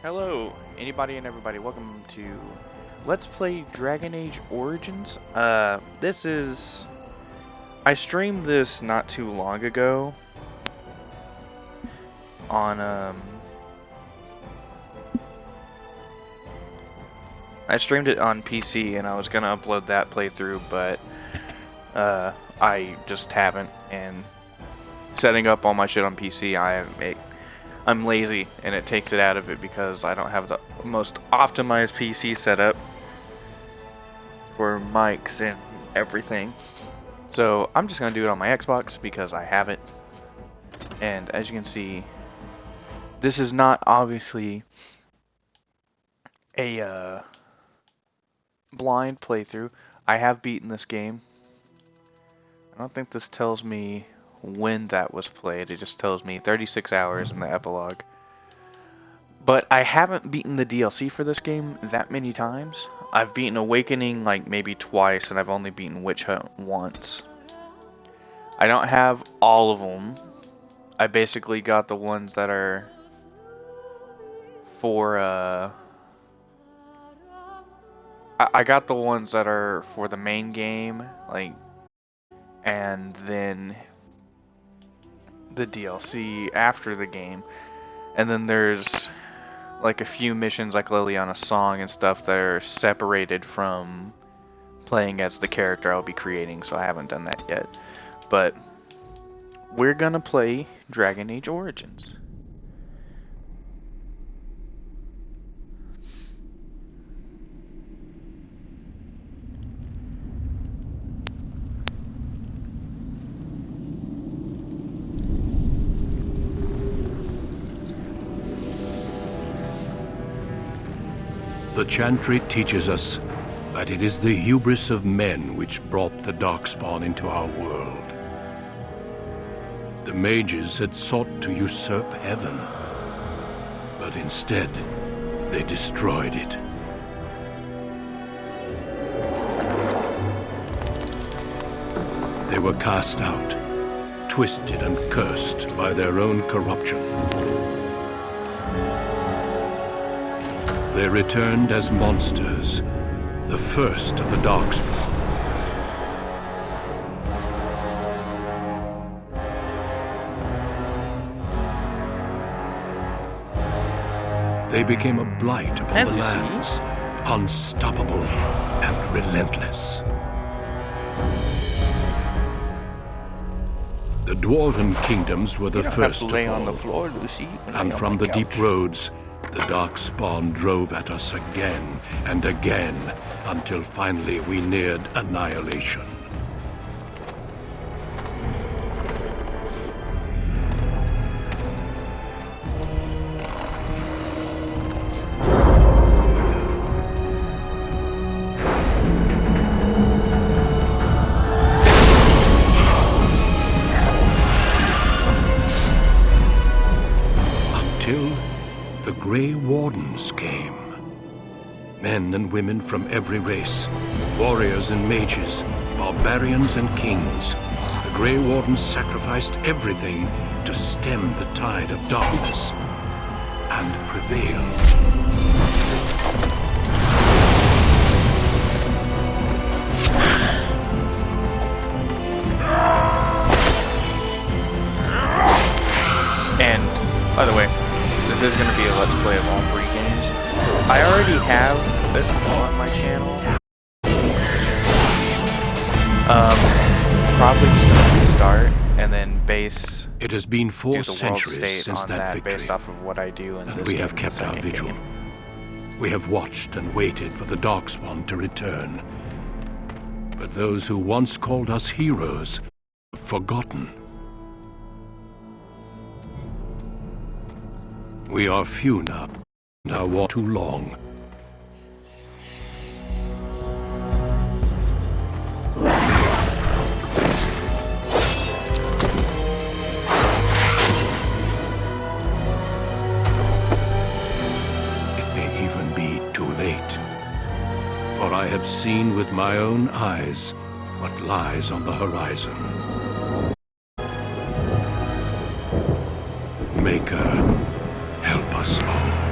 Hello, anybody and everybody. Welcome to Let's Play Dragon Age Origins. I streamed this not too long ago on I streamed it on PC and I was gonna upload that playthrough, but I just haven't. And setting up all my shit on PC, I'm lazy, and it takes it out of it because I don't have the most optimized PC setup for mics and everything. So I'm just going to do it on my Xbox because I have it. And as you can see, this is not obviously a blind playthrough. I have beaten this game. I don't think this tells me when that was played. It just tells me 36 hours in the epilogue. But I haven't beaten the DLC for this game that many times. I've beaten Awakening like maybe twice, and I've only beaten Witch Hunt once. I don't have all of them. I basically got the ones that are for I got the ones that are for the main game, and then the DLC after the game. And then there's like a few missions like Liliana's Song and stuff that are separated from playing as the character I'll be creating, so I haven't done that yet. But we're gonna play Dragon Age Origins. The Chantry teaches us that it is the hubris of men which brought the Darkspawn into our world. The mages had sought to usurp heaven, but instead they destroyed it. They were cast out, twisted and cursed by their own corruption. They returned as monsters, the first of the Darkspawn. They became a blight upon the lands, unstoppable and relentless. The Dwarven kingdoms were the first to fall, on the floor, Lucy, and from the deep roads, the Darkspawn drove at us again and again, until finally we neared annihilation. Grey Wardens came. Men and women from every race, warriors and mages, barbarians and kings. The Grey Wardens sacrificed everything to stem the tide of darkness and prevail. And, by the way, this is going to be a Let's Play of all 3 games. I already have this on my channel. Probably just going to restart and then base. It has been 4 do the centuries world state since on that victory, based off of what I do in and this we game have kept our vigil. Game. We have watched and waited for the Darkspawn to return. But those who once called us heroes have forgotten. We are few now, and our war too long. It may even be too late, for I have seen with my own eyes what lies on the horizon. Maker, help us all.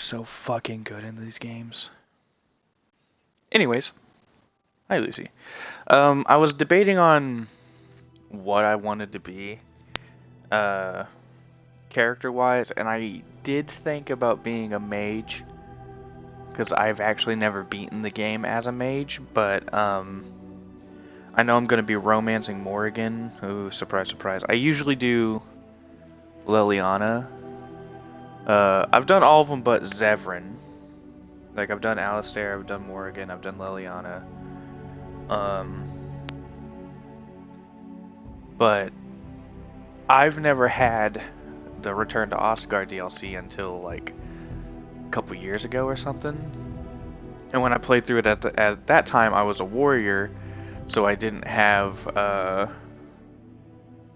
so fucking good in these games. Anyways, hi Lucy. I was debating on what I wanted to be, character-wise, and I did think about being a mage, because I've actually never beaten the game as a mage, but, I know I'm going to be romancing Morrigan. Ooh, surprise, surprise. I usually do Liliana. I've done all of them but Zevran. Like, I've done Alistair, I've done Morrigan, I've done Liliana. But I've never had the Return to Osgard DLC until, like, a couple years ago or something. And when I played through it at that time, I was a warrior, so I didn't have,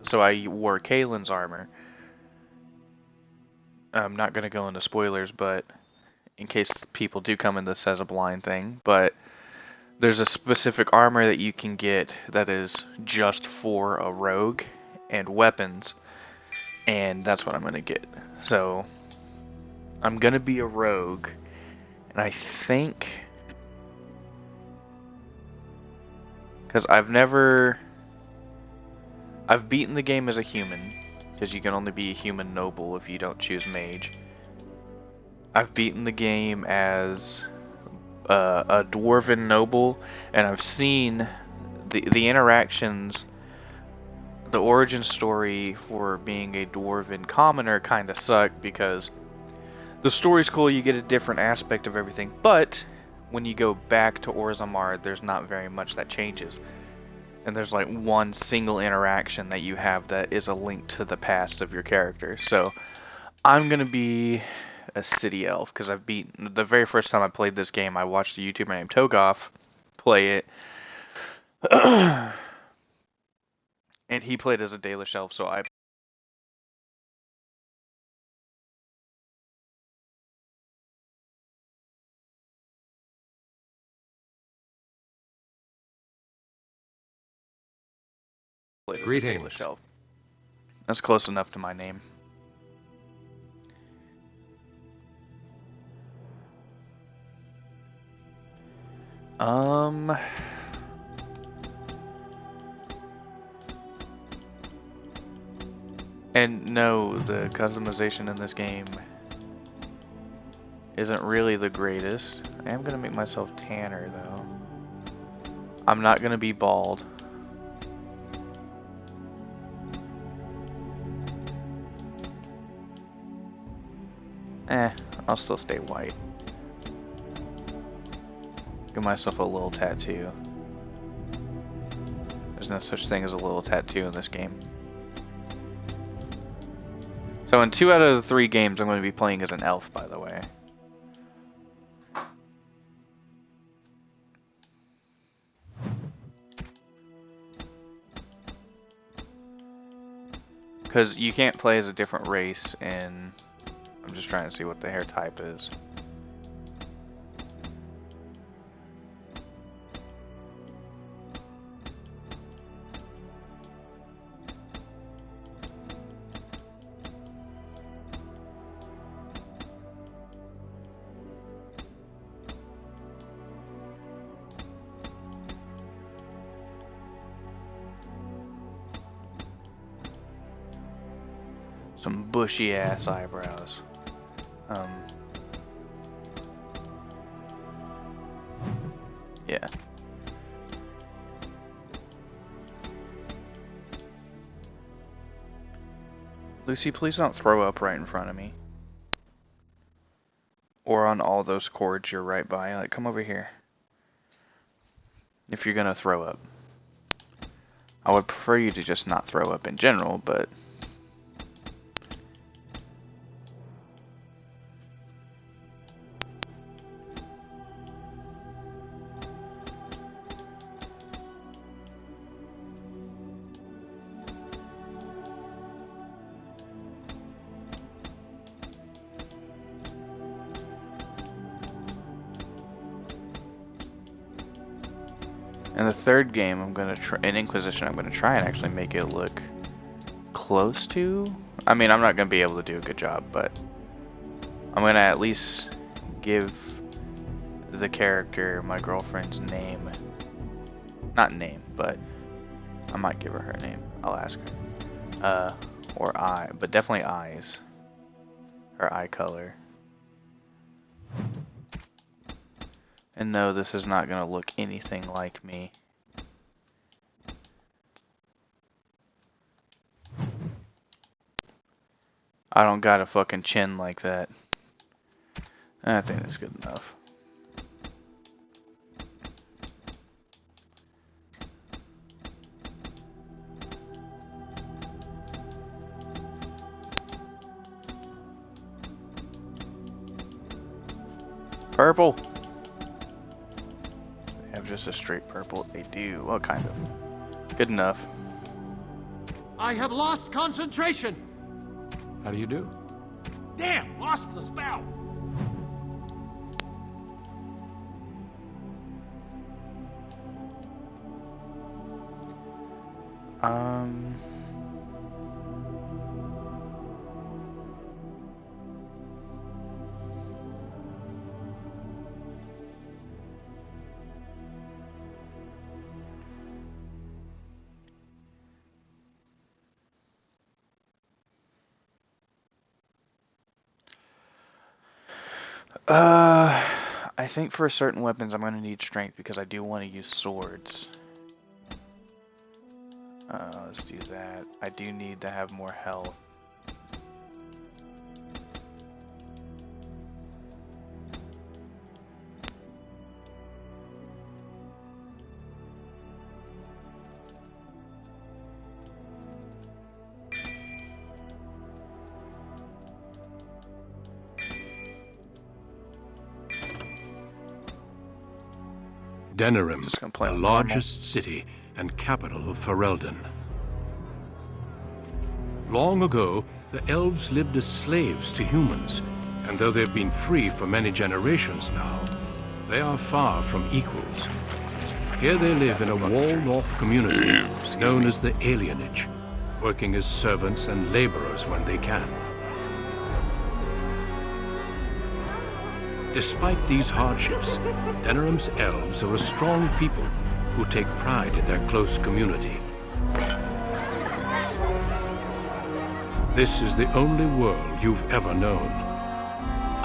so I wore Kaylin's armor. I'm not going to go into spoilers, but in case people do come in this as a blind thing, but there's a specific armor that you can get that is just for a rogue and weapons, and that's what I'm going to get. So I'm going to be a rogue, and I think, because I've beaten the game as a human, because you can only be a human noble if you don't choose mage. I've beaten the game as a dwarven noble, and I've seen the interactions, the origin story for being a dwarven commoner kind of suck, because the story's cool, you get a different aspect of everything, but when you go back to Orzammar, there's not very much that changes. And there's like one single interaction that you have that is a link to the past of your character. So I'm going to be a city elf, because I've beaten, the very first time I played this game, I watched a YouTuber named Togoff play it. And he played as a Dalish elf, so I played as a Dalish elf. That's close enough to my name. And no, the customization in this game isn't really the greatest. I am gonna make myself tanner though. I'm not gonna be bald. I'll still stay white. Give myself a little tattoo. There's no such thing as a little tattoo in this game. So in 2 out of the 3 games, I'm going to be playing as an elf, by the way. Because you can't play as a different race, and I'm just trying to see what the hair type is. Some bushy ass eyebrows. Yeah. Lucy, please don't throw up right in front of me. Or on all those cords you're right by. Like, come over here. If you're gonna throw up. I would prefer you to just not throw up in general, but... In the third game, I'm gonna try, in Inquisition, I'm gonna try and actually make it look close to. I mean, I'm not gonna be able to do a good job, but I'm gonna at least give the character my girlfriend's name. Not name, but I might give her name. I'll ask her. Or eye, but definitely eyes. Her eye color. And no, this is not gonna look anything like me. I don't got a fucking chin like that. I think that's good enough. Purple. They have just a straight purple. They do. What kind of? Good enough. I have lost concentration. How do you do? Damn, lost the spell. I think for certain weapons I'm gonna need strength because I do want to use swords. Let's do that. I do need to have more health. Denerim, Just gonna play the on largest city and capital of Ferelden. Long ago, the elves lived as slaves to humans, and though they've been free for many generations now, they are far from equals. Here they live in a walled-off community known as the alienage, working as servants and laborers when they can. Despite these hardships, Denerim's elves are a strong people who take pride in their close community. This is the only world you've ever known.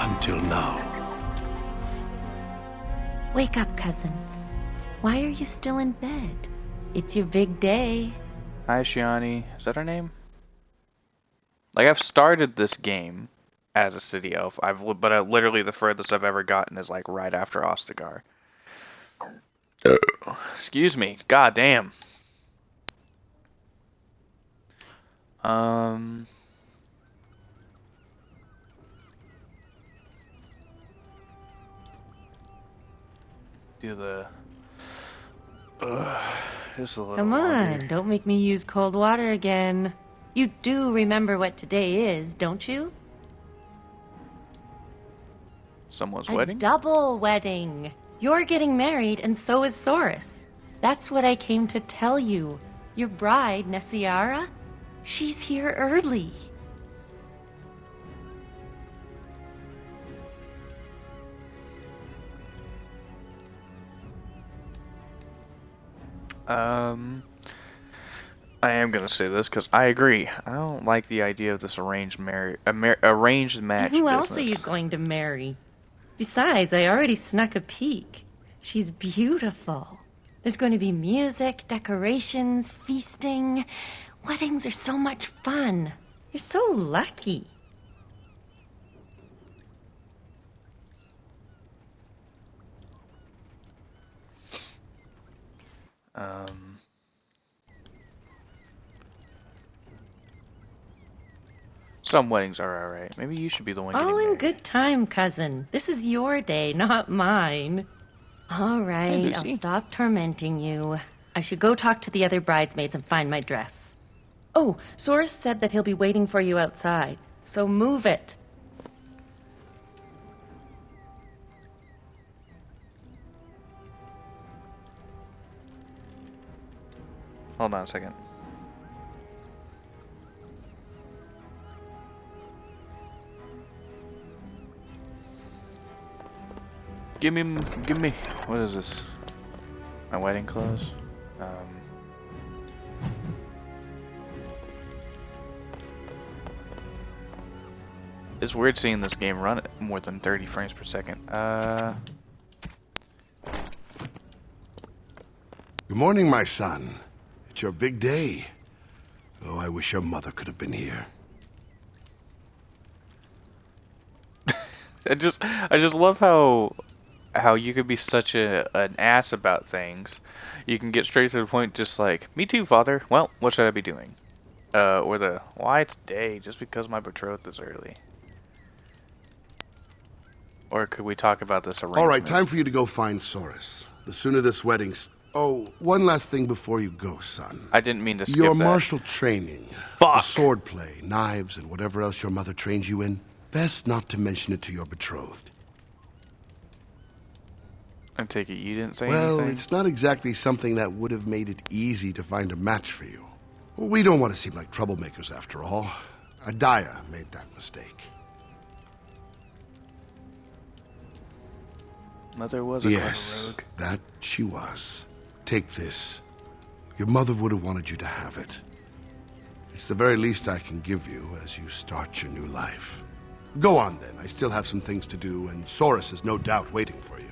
Until now. Wake up, cousin. Why are you still in bed? It's your big day. Hi, Shiani. Is that her name? Like, I've started this game as a city elf. But literally the furthest I've ever gotten is like right after Ostagar. Excuse me. God damn. Do the. Just a little. Come on, longer. don't make me use cold water again. You do remember what today is, don't you? Someone's A wedding? double wedding. You're getting married, and so is Soris. That's what I came to tell you. Your bride, Nessiara, she's here early. I am gonna say this because I agree. I don't like the idea of this arranged arranged match Who business. else are you going to marry? Besides, I already snuck a peek. She's beautiful. There's going to be music, decorations, feasting. Weddings are so much fun. You're so lucky. Some weddings are alright. Maybe you should be the one getting All in married. good time, cousin. This is your day, not mine. All right, I'll Lucy. stop tormenting you. I should go talk to the other bridesmaids and find my dress. Oh, Soris said that he'll be waiting for you outside, so move it. Hold on a second. Give me. What is this? My wedding clothes. It's weird seeing this game run at more than 30 frames per second. Good morning, my son. It's your big day. Oh, I wish your mother could have been here. I just love how you could be such an ass about things. You can get straight to the point, just like, me too, father. Well, what should I be doing? Or the, why it's day, just because my betrothed is early. Or could we talk about this arrangement? All right, time for you to go find Soris. The sooner this wedding's... Oh, one last thing before you go, son. I didn't mean to skip your that. martial training. Fuck! The sword play, knives, and whatever else your mother trains you in. Best not to mention it to your betrothed. I take it you didn't say Well, anything? it's not exactly something that would have made it easy to find a match for you. Well, we don't want to seem like troublemakers after all. Adaya made that mistake. Mother was a Yes, clever rogue. that she was. Take this. Your mother would have wanted you to have it. It's the very least I can give you as you start your new life. Go on then. I still have some things to do, and Soris is no doubt waiting for you.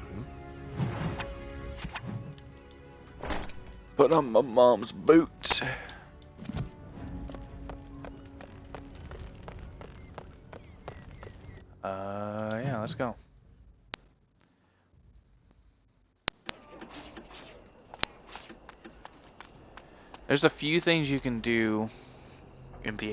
Put on my mom's boots. Yeah, let's go. There's a few things you can do in the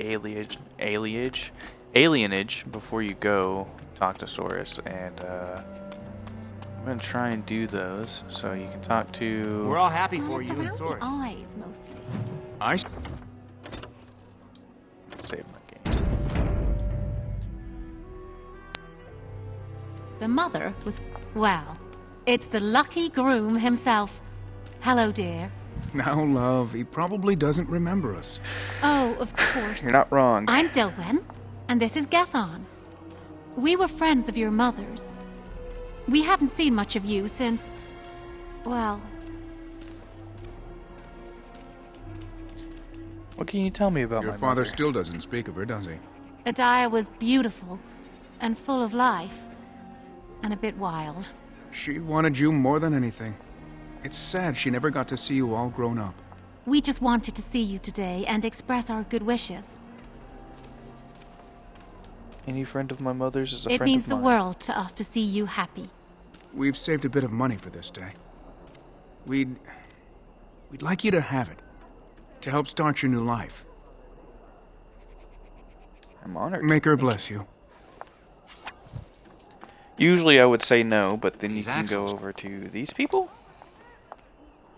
alienage before you go talk to Soris, and I'm gonna try and do those so you can talk to. We're all happy for It's you and around Soris. the eyes, mostly. Save my game. The mother was... Well, it's the lucky groom himself. Hello, dear. Now, love, he probably doesn't remember us. Oh, of course. You're not wrong. I'm Dilwen, and this is Gethon. We were friends of your mother's. We haven't seen much of you since... Well... What can you tell me about Your my father mother? still doesn't speak of her, does he? Adaya was beautiful, and full of life, and a bit wild. She wanted you more than anything. It's sad she never got to see you all grown up. We just wanted to see you today and express our good wishes. Any friend of my mother's is a It friend means of the mine. world to us to see you happy. We've saved a bit of money for this day. We'd like you to have it. To help start your new life. I'm honored. Make her bless you. Usually I would say no, but then you These can go axles. over to these people?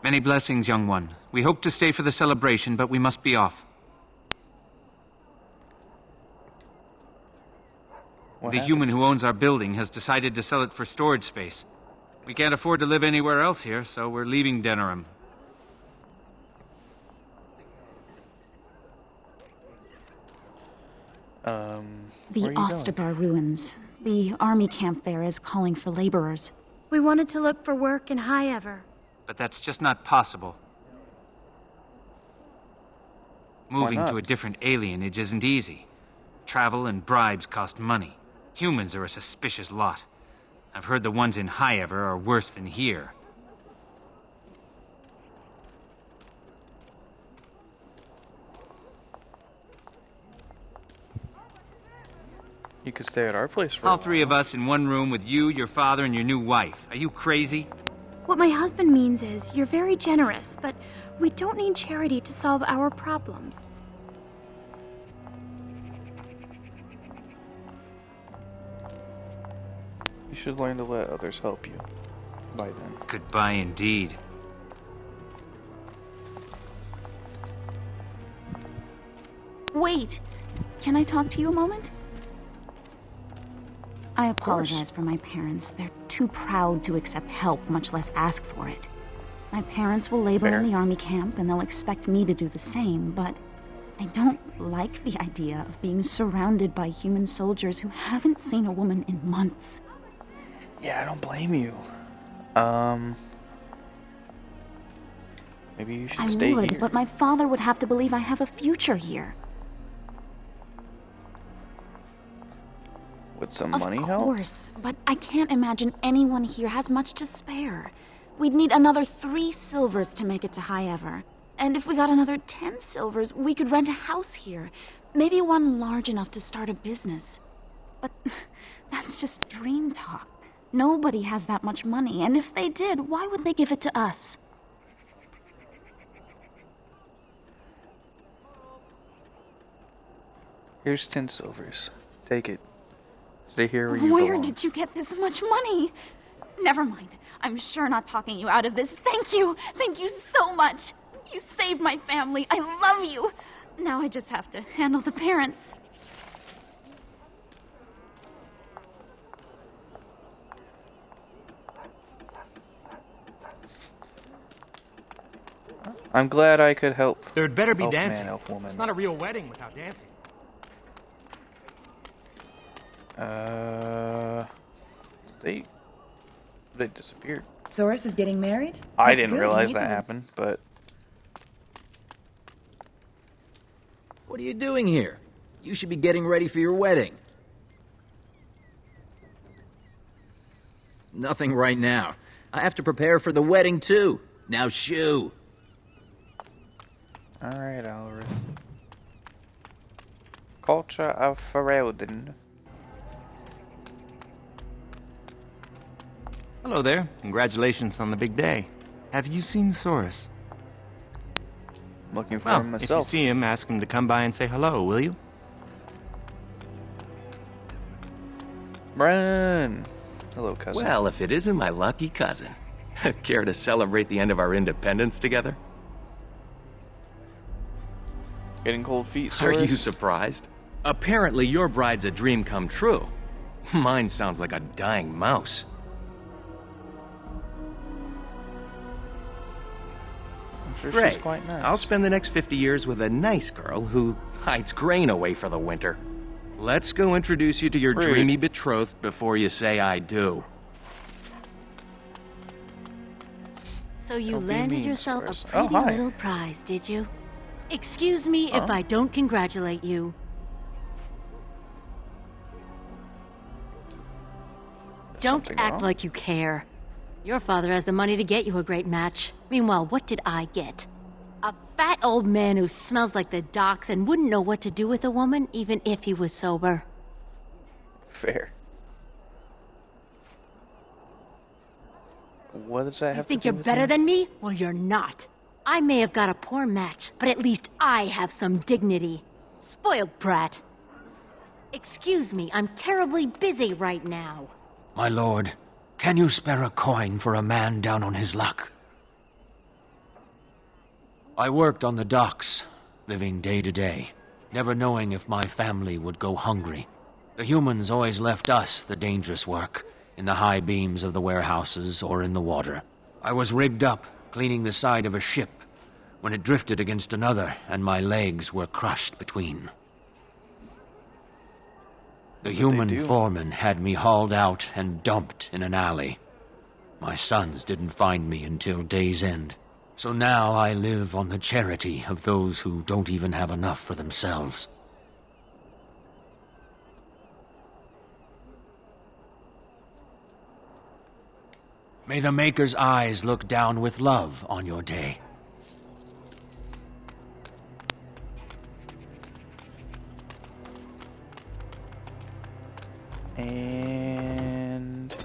Many blessings, young one. We hope to stay for the celebration, but we must be off. What The happened? human who owns our building has decided to sell it for storage space. We can't afford to live anywhere else here, so we're leaving Denerim. The where are you going? Ostagar ruins. The army camp there is calling for laborers. We wanted to look for work in High Ever. But that's just not possible. Moving not? to a different alienage isn't easy. Travel and bribes cost money. Humans are a suspicious lot. I've heard the ones in High Ever are worse than here. You could stay at our place for All a three of us in one room with you, your father, and your new wife. Are you crazy? What my husband means is, you're very generous, but we don't need charity to solve our problems. You should learn to let others help you. By then. Goodbye indeed. Wait! Can I talk to you a moment? I apologize for my parents. They're too proud to accept help, much less ask for it. My parents will labor Fair. in the army camp, and they'll expect me to do the same, but I don't like the idea of being surrounded by human soldiers who haven't seen a woman in months. Yeah, I don't blame you. Maybe you should stay I would, here. but my father would have to believe I have a future here. Would some money help? Of course, but I can't imagine anyone here has much to spare. We'd need another 3 silvers to make it to High Ever. And if we got another 10 silvers, we could rent a house here. Maybe one large enough to start a business. But that's just dream talk. Nobody has that much money, and if they did, why would they give it to us? Here's 10 silvers. Take it. Stay here where you belong. Where did you get this much money? Never mind. I'm sure not talking you out of this. Thank you. Thank you so much. You saved my family. I love you. Now I just have to handle the parents. I'm glad I could help. There'd better be Elf dancing. Man, elf woman. It's not a real wedding without dancing. They disappeared. Soris is getting married? I That's didn't good. realize You that need to- happened, but What are you doing here? You should be getting ready for your wedding. Nothing right now. I have to prepare for the wedding, too. Now shoo. alright, Alvarez. Culture of Ferelden. Hello there. Congratulations on the big day. Have you seen Soris? I'm looking for Well, him if you myself. see him, ask him to come by and say hello, will you? Run! Hello, cousin. Well, if it isn't my lucky cousin. Care to celebrate the end of our independence together? Getting cold feet, Are Soris? you surprised? Apparently your bride's a dream come true. Mine sounds like a dying mouse. I'm sure Great. she's quite nice. I'll spend the next 50 years with a nice girl who hides grain away for the winter. Let's go introduce you to your Rude. dreamy betrothed before you say I do. So you Don't be landed mean, yourself Soris. a Oh, pretty hi. little prize, did you? Excuse me if I don't congratulate you. Don't Something act wrong? like you care. Your father has the money to get you a great match. Meanwhile, what did I get? A fat old man who smells like the docks and wouldn't know what to do with a woman even if he was sober. Fair. What does that You have think to do you're with better me? than me? Well, you're not. I may have got a poor match, but at least I have some dignity. Spoiled brat. Excuse me, I'm terribly busy right now. My lord, can you spare a coin for a man down on his luck? I worked on the docks, living day to day, never knowing if my family would go hungry. The humans always left us the dangerous work, in the high beams of the warehouses or in the water. I was rigged up, cleaning the side of a ship, when it drifted against another and my legs were crushed between. The human foreman had me hauled out and dumped in an alley. My sons didn't find me until day's end. So now I live on the charity of those who don't even have enough for themselves. May the Maker's eyes look down with love on your day. And...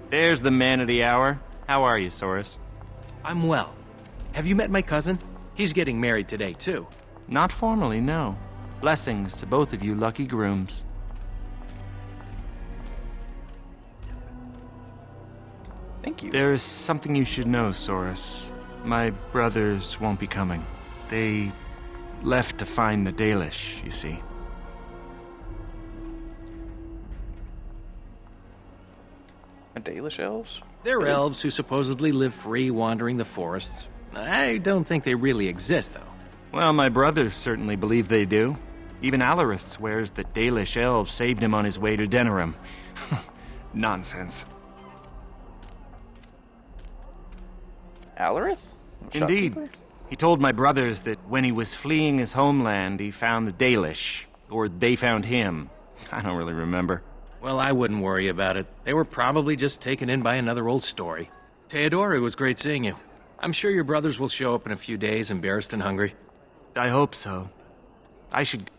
There's the man of the hour. How are you, Soris? I'm well. Have you met my cousin? He's getting married today, too. Not formally, no. Blessings to both of you lucky grooms. Thank you. There is something you should know, Soris. My brothers won't be coming. They left to find the Dalish, you see. Dalish elves? They're elves who supposedly live free wandering the forests. I don't think they really exist, though. Well, my brothers certainly believe they do. Even Alarith swears that Dalish elves saved him on his way to Denerim. Nonsense. Alarith? Indeed. He told my brothers that when he was fleeing his homeland, he found the Dalish. Or they found him. I don't really remember. Well, I wouldn't worry about it. They were probably just taken in by another old story. Theodore, it was great seeing you. I'm sure your brothers will show up in a few days, embarrassed and hungry. I hope so. I should...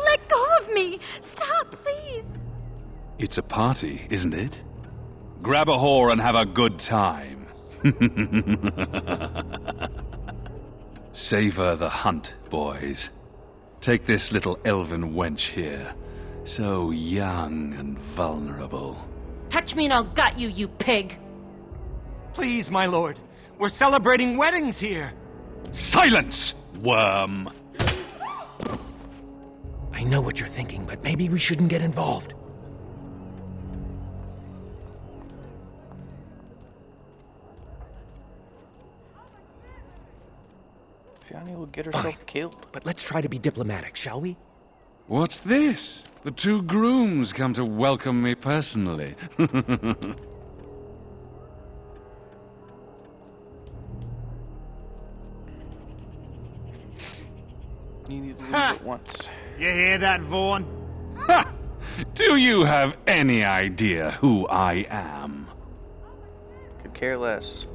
Let go of me! Stop, please! It's a party, isn't it? Grab a whore and have a good time. Savor the hunt, boys. Take this little elven wench here. So young and vulnerable. Touch me and I'll gut you, you pig! Please, my lord. We're celebrating weddings here. Silence, worm! I know what you're thinking, but maybe we shouldn't get involved. Fiona will get herself killed. But let's try to be diplomatic, shall we? What's this? The two grooms come to welcome me personally. You need to leave at once. You hear that, Vaughn? Ha! Do you have any idea who I am? Could care less.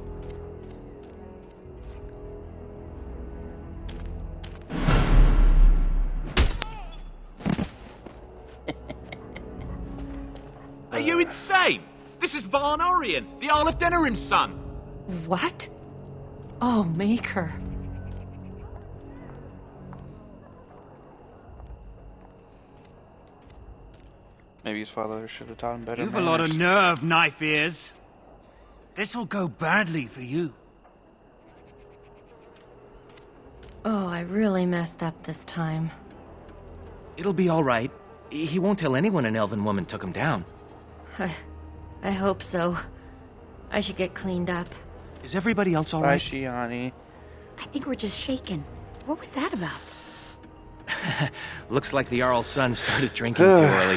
Are you insane? This is Vaughn, the Earl of Denerim's son. What? Oh, Maker. Maybe his father should have taught him better. You've a lot of nerve, knife ears. This'll go badly for you. Oh, I really messed up this time. It'll be all right. He won't tell anyone an elven woman took him down. I hope so. I should get cleaned up. Is everybody else all Bye, right? Shiani. I think we're just shaken. What was that about? Looks like the Jarl's son started drinking too early.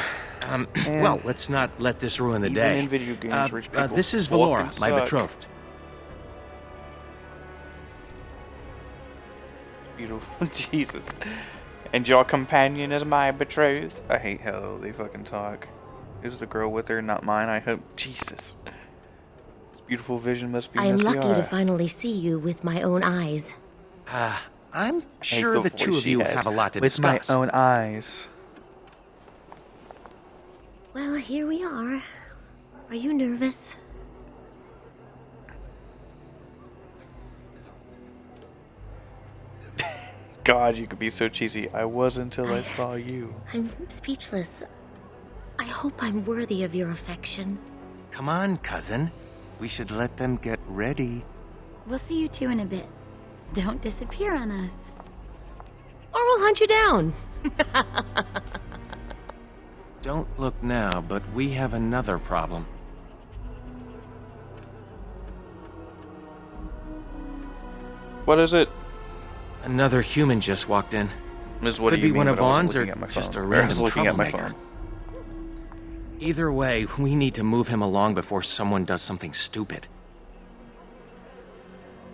Well, let's not let this ruin the Even day. in video games, rich people this is fucking Valora, my suck. betrothed. Beautiful. Jesus. And your companion is my betrothed. I hate how they fucking talk. Is the girl with her, not mine? I hope. Jesus. This beautiful vision must be I am messy lucky to art. finally see you with my own eyes. I'm I hate sure the two voice of she you has. have a lot to with discuss. my own eyes. Well, here we are. Are you nervous? God, you could be so cheesy. I was until I saw you. I'm speechless. I hope I'm worthy of your affection. Come on, cousin. We should let them get ready. We'll see you two in a bit. Don't disappear on us. Or we'll hunt you down. Don't look now, but we have another problem. What is it? Another human just walked in. Miss, what Could do you be one mean? of But I was Vaughn's or looking at my just a phone. Or I was random looking at my troublemaker. phone. Either way, we need to move him along before someone does something stupid.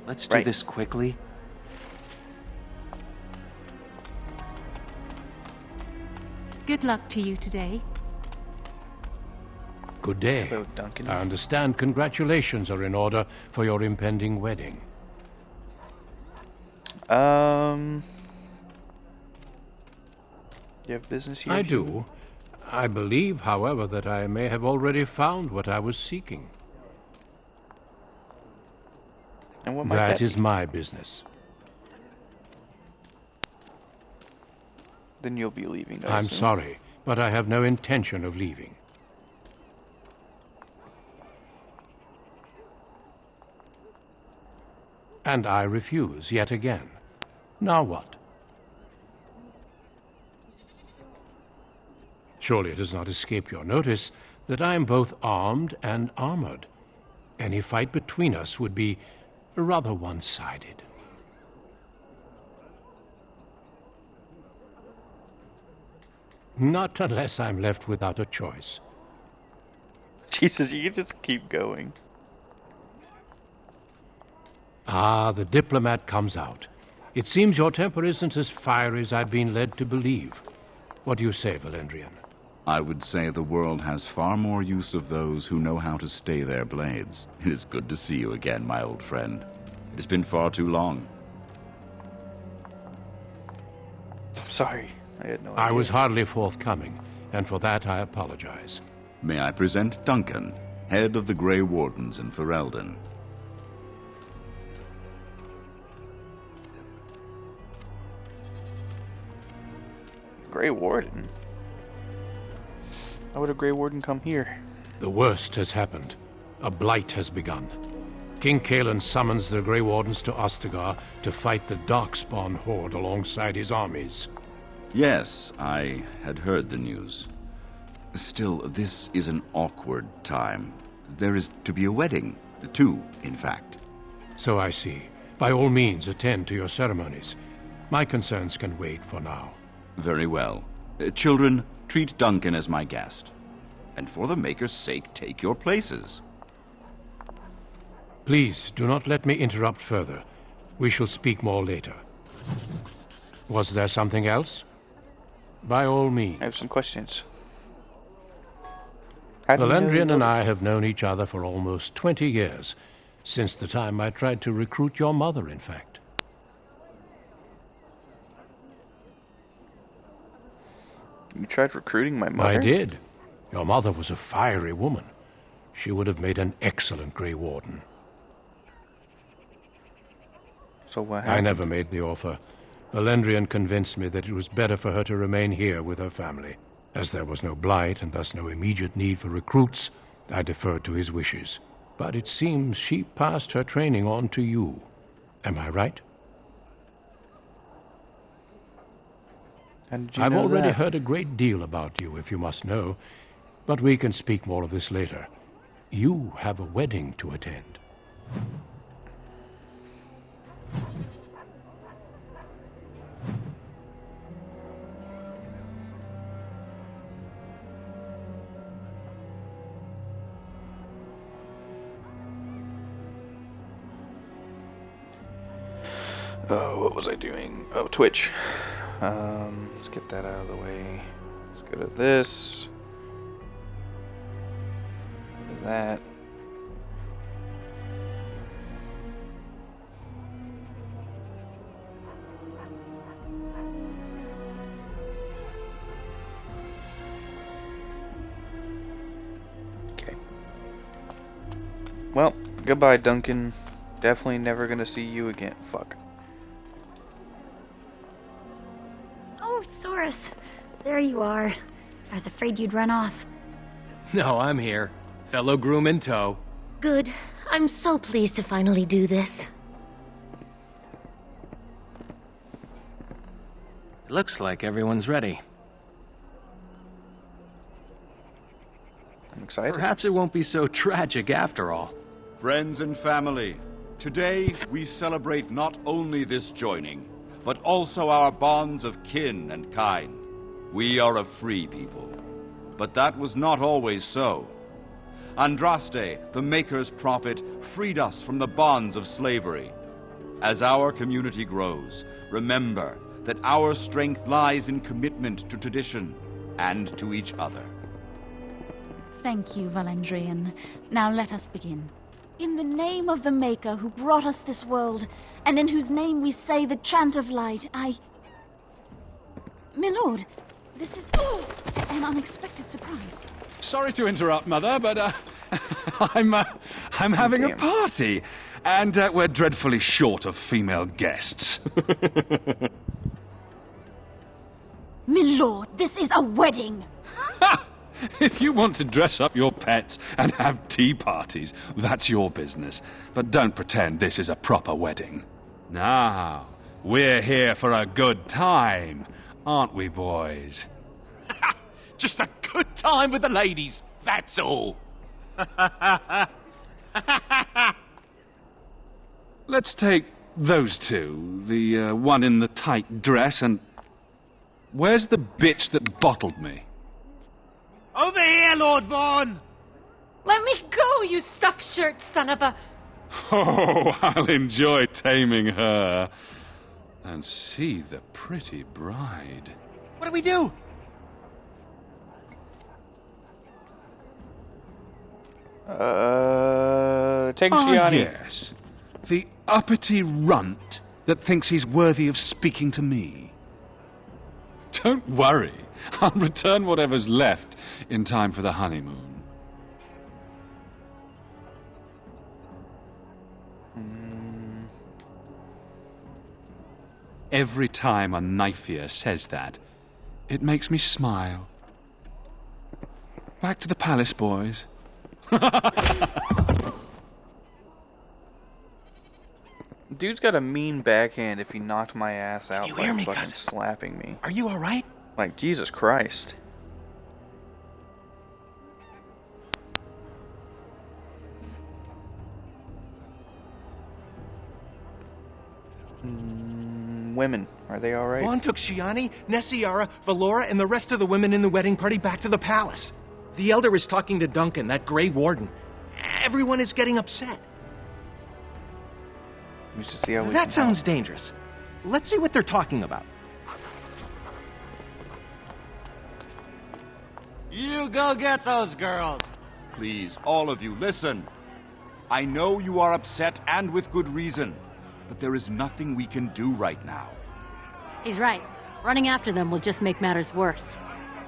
Let's do this quickly. Good luck to you today. Good day. Hello, Duncan. I understand congratulations are in order for your impending wedding. You have business here? I Hugh? do. I believe, however, that I may have already found what I was seeking. And what might That that is be? my business. Then you'll be leaving. I I'm assume. sorry, but I have no intention of leaving. And I refuse yet again. Now what? Surely it has not escaped your notice that I am both armed and armored. Any fight between us would be rather one-sided. Not unless I'm left without a choice. Jesus, you can just keep going. Ah, the diplomat comes out. It seems your temper isn't as fiery as I've been led to believe. What do you say, Valendrian? I would say the world has far more use of those who know how to stay their blades. It is good to see you again, my old friend. It has been far too long. I'm sorry. I had no idea. I was hardly forthcoming, and for that I apologize. May I present Duncan, head of the Grey Wardens in Ferelden. Grey Warden? How would a Grey Warden come here? The worst has happened. A blight has begun. King Cailan summons the Grey Wardens to Ostagar to fight the Darkspawn horde alongside his armies. Yes, I had heard the news. Still, this is an awkward time. There is to be a wedding. Two, in fact. So I see. By all means, attend to your ceremonies. My concerns can wait for now. Very well. Children, treat Duncan as my guest. And for the Maker's sake, take your places. Please, do not let me interrupt further. We shall speak more later. Was there something else? By all means. I have some questions. Valendrian and I have known each other for almost 20 years. Since the time I tried to recruit your mother, in fact. You tried recruiting my mother? I did. Your mother was a fiery woman. She would have made an excellent Grey Warden. So what happened? I never made the offer. Valendrian convinced me that it was better for her to remain here with her family. As there was no blight and thus no immediate need for recruits, I deferred to his wishes. But it seems she passed her training on to you. Am I right? I've already heard a great deal about you, if you must know. But we can speak more of this later. You have a wedding to attend. Oh, what was I doing? Oh, Twitch. Let's get that out of the way. Let's go to this. Go to that. Okay. Well, goodbye, Duncan. Definitely never gonna see you again. Fuck. Oh, Soris. There you are. I was afraid you'd run off. No, I'm here. Fellow groom in tow. Good. I'm so pleased to finally do this. It looks like everyone's ready. I'm excited. Perhaps it won't be so tragic after all. Friends and family, today we celebrate not only this joining, but also our bonds of kin and kind. We are a free people, but that was not always so. Andraste, the Maker's prophet, freed us from the bonds of slavery. As our community grows, remember that our strength lies in commitment to tradition and to each other. Thank you, Valendrian. Now let us begin. In the name of the Maker who brought us this world, and in whose name we say the chant of light, Milord, this is an unexpected surprise. Sorry to interrupt, Mother, but I'm having a party, and we're dreadfully short of female guests. Milord, this is a wedding! If you want to dress up your pets and have tea parties, that's your business. But don't pretend this is a proper wedding. Now, we're here for a good time, aren't we, boys? Just a good time with the ladies. That's all. Let's take those two. The one in the tight dress and... Where's the bitch that bottled me? Over here, Lord Vaughn! Let me go, you stuffed shirt son of a... Oh, I'll enjoy taming her. And see the pretty bride. What do we do? Take Shiani. Yes. The uppity runt that thinks he's worthy of speaking to me. Don't worry. I'll return whatever's left in time for the honeymoon. Every time a knife-ear says that, it makes me smile. Back to the palace, boys. Dude's got a mean backhand if he knocked my ass out You by hear me, fucking cousin? slapping me. Are you alright? Like, Jesus Christ. Women, are they alright? Vaughn took Shiani, Nessiara, Valora, and the rest of the women in the wedding party back to the palace. The Elder is talking to Duncan, that Grey Warden. Everyone is getting upset. We should see how we That can sounds dangerous. Let's see what they're talking about. You go get those girls. Please, all of you, listen. I know you are upset, and with good reason. But there is nothing we can do right now. He's right. Running after them will just make matters worse.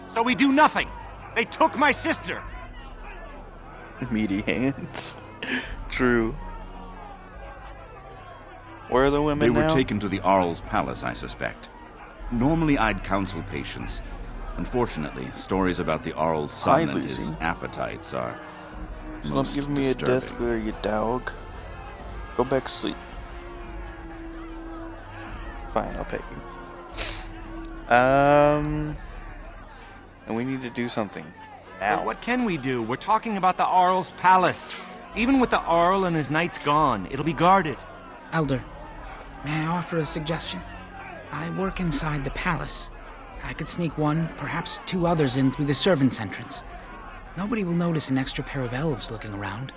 So we do nothing. They took my sister. Meaty hands. True. Where are the women They were now? taken to the Arl's palace, I suspect. Normally I'd counsel patience. Unfortunately, stories about the Arl's son and his appetites are Stop most giving me disturbing. a death glare, you dog. Go back to sleep. Fine, I'll pet you. And we need to do something. Now. But what can we do? We're talking about the Arl's palace. Even with the Arl and his knights gone, it'll be guarded. Elder, may I offer a suggestion? I work inside the palace. I could sneak one, perhaps two others in through the servants' entrance. Nobody will notice an extra pair of elves looking around.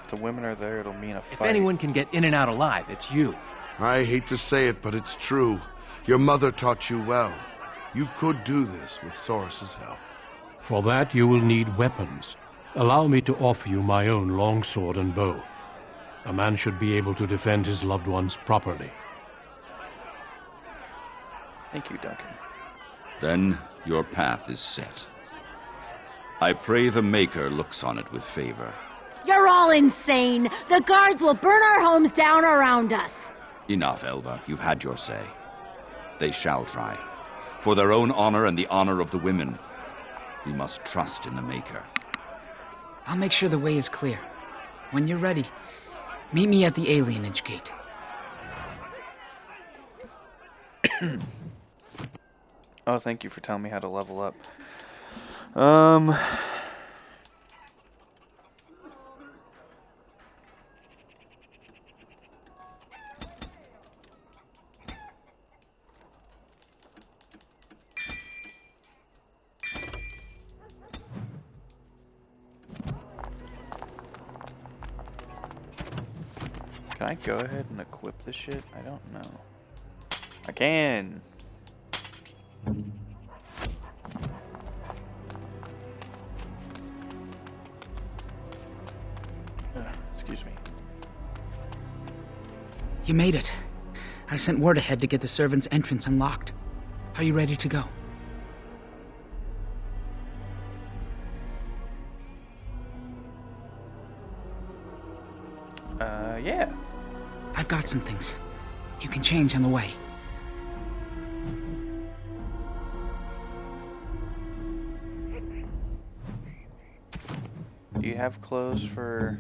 If the women are there, it'll mean a fight. If anyone can get in and out alive, it's you. I hate to say it, but it's true. Your mother taught you well. You could do this with Soris's help. For that, you will need weapons. Allow me to offer you my own longsword and bow. A man should be able to defend his loved ones properly. Thank you, Duncan. Then your path is set. I pray the Maker looks on it with favor. You're all insane! The guards will burn our homes down around us! Enough, Elva. You've had your say. They shall try. For their own honor and the honor of the women, we must trust in the Maker. I'll make sure the way is clear. When you're ready, meet me at the alienage gate. Oh, thank you for telling me how to level up. Can I go ahead and equip this shit? I don't know. I can. Excuse me. You made it. I sent word ahead to get the servants' entrance unlocked. Are you ready to go? Yeah. I've got some things. You can change on the way. Do you have clothes for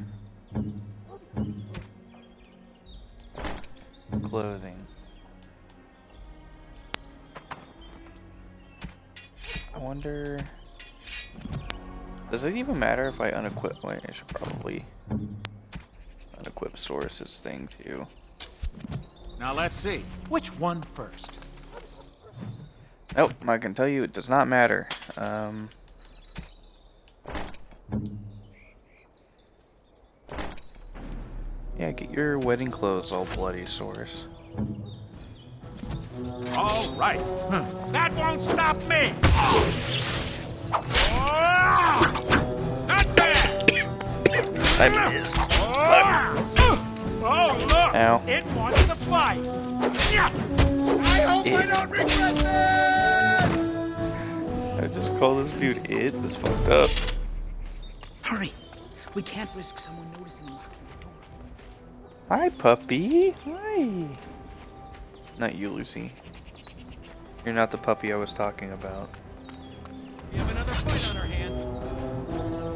clothing? I wonder... Does it even matter if I unequip? Wait, I should probably unequip Soris's thing too. Now let's see. Which one first? Nope, I can tell you it does not matter. Yeah, get your wedding clothes all bloody, Soris. All right. That won't stop me. Not bad. I missed. Oh, look! Ow. It wants to fight! I hope I don't regret this! I just call this dude it? That's fucked up. Hurry! We can't risk someone noticing and locking the door. Hi, puppy. Hi. Not you, Lucy. You're not the puppy I was talking about. We have another fight on our hands.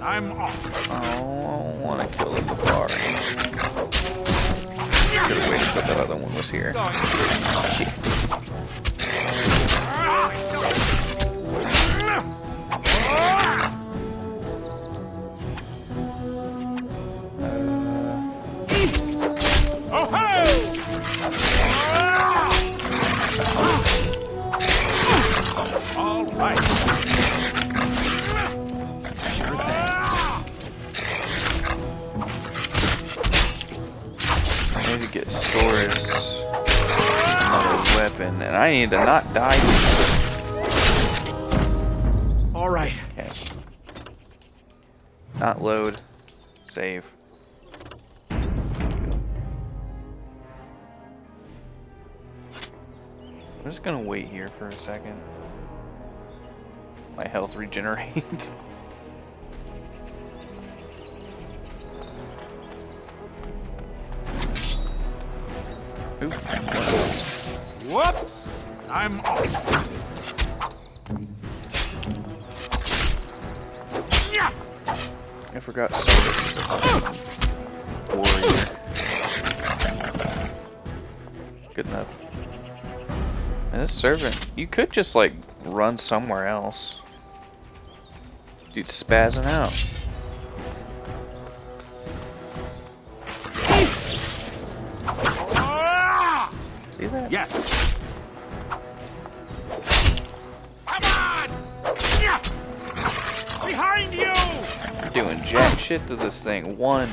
I'm off. Oh, I want to kill at the bar. Should have waited till that other one was here. Shit. All right. Sure thing. I need to get Soris another weapon, and I need to not die. All right. Okay. Not load. Save. I'm just gonna wait here for a second. My health regenerate. Oop. Whoops! I'm off. I forgot Soris is a warrior. Good enough. And this servant, you could just like run somewhere else. Dude's spazzing out. See that? Yes. Come on! Behind you! You're doing jack shit to this thing. One.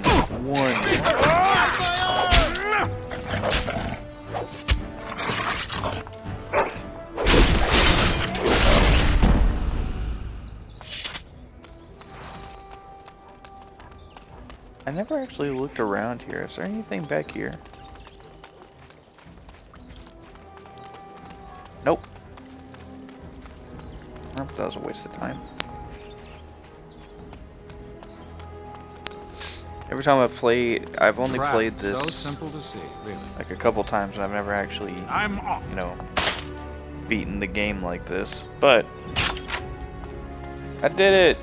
I never actually looked around here. Is there anything back here? Nope. Nope, that was a waste of time. Every time I've played, I've only played this So simple to see, really. like a couple times, and I've never actually, I'm off. you know, beaten the game like this. But I did it.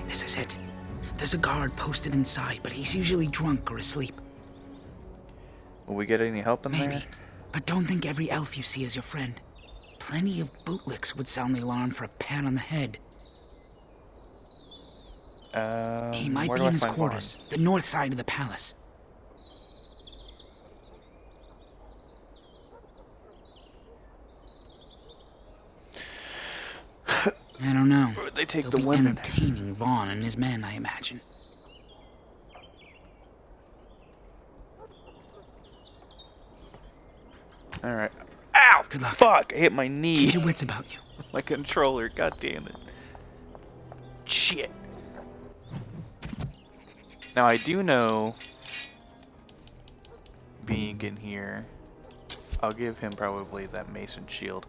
This is it. There's a guard posted inside, but he's usually drunk or asleep. Will we get any help in Maybe, there? but don't think every elf you see is your friend. Plenty of bootlicks would sound the alarm for a pat on the head. He might where be do I in his find quarters, the north side of the palace. I don't know. Where would they take They'll the be women? entertaining Vaughn and his men, I imagine. Alright. Ow! Good luck. Fuck! I hit my knee. Keep your wits about you. My controller, god damn it. Shit. Now I do know, being in here, I'll give him probably that mason shield.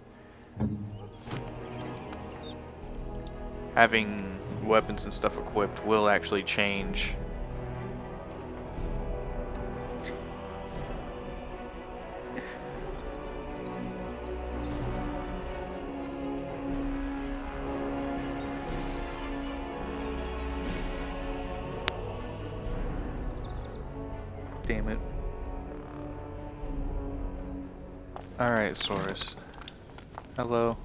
Having weapons and stuff equipped will actually change. Damn it. Alright, Soris. Hello.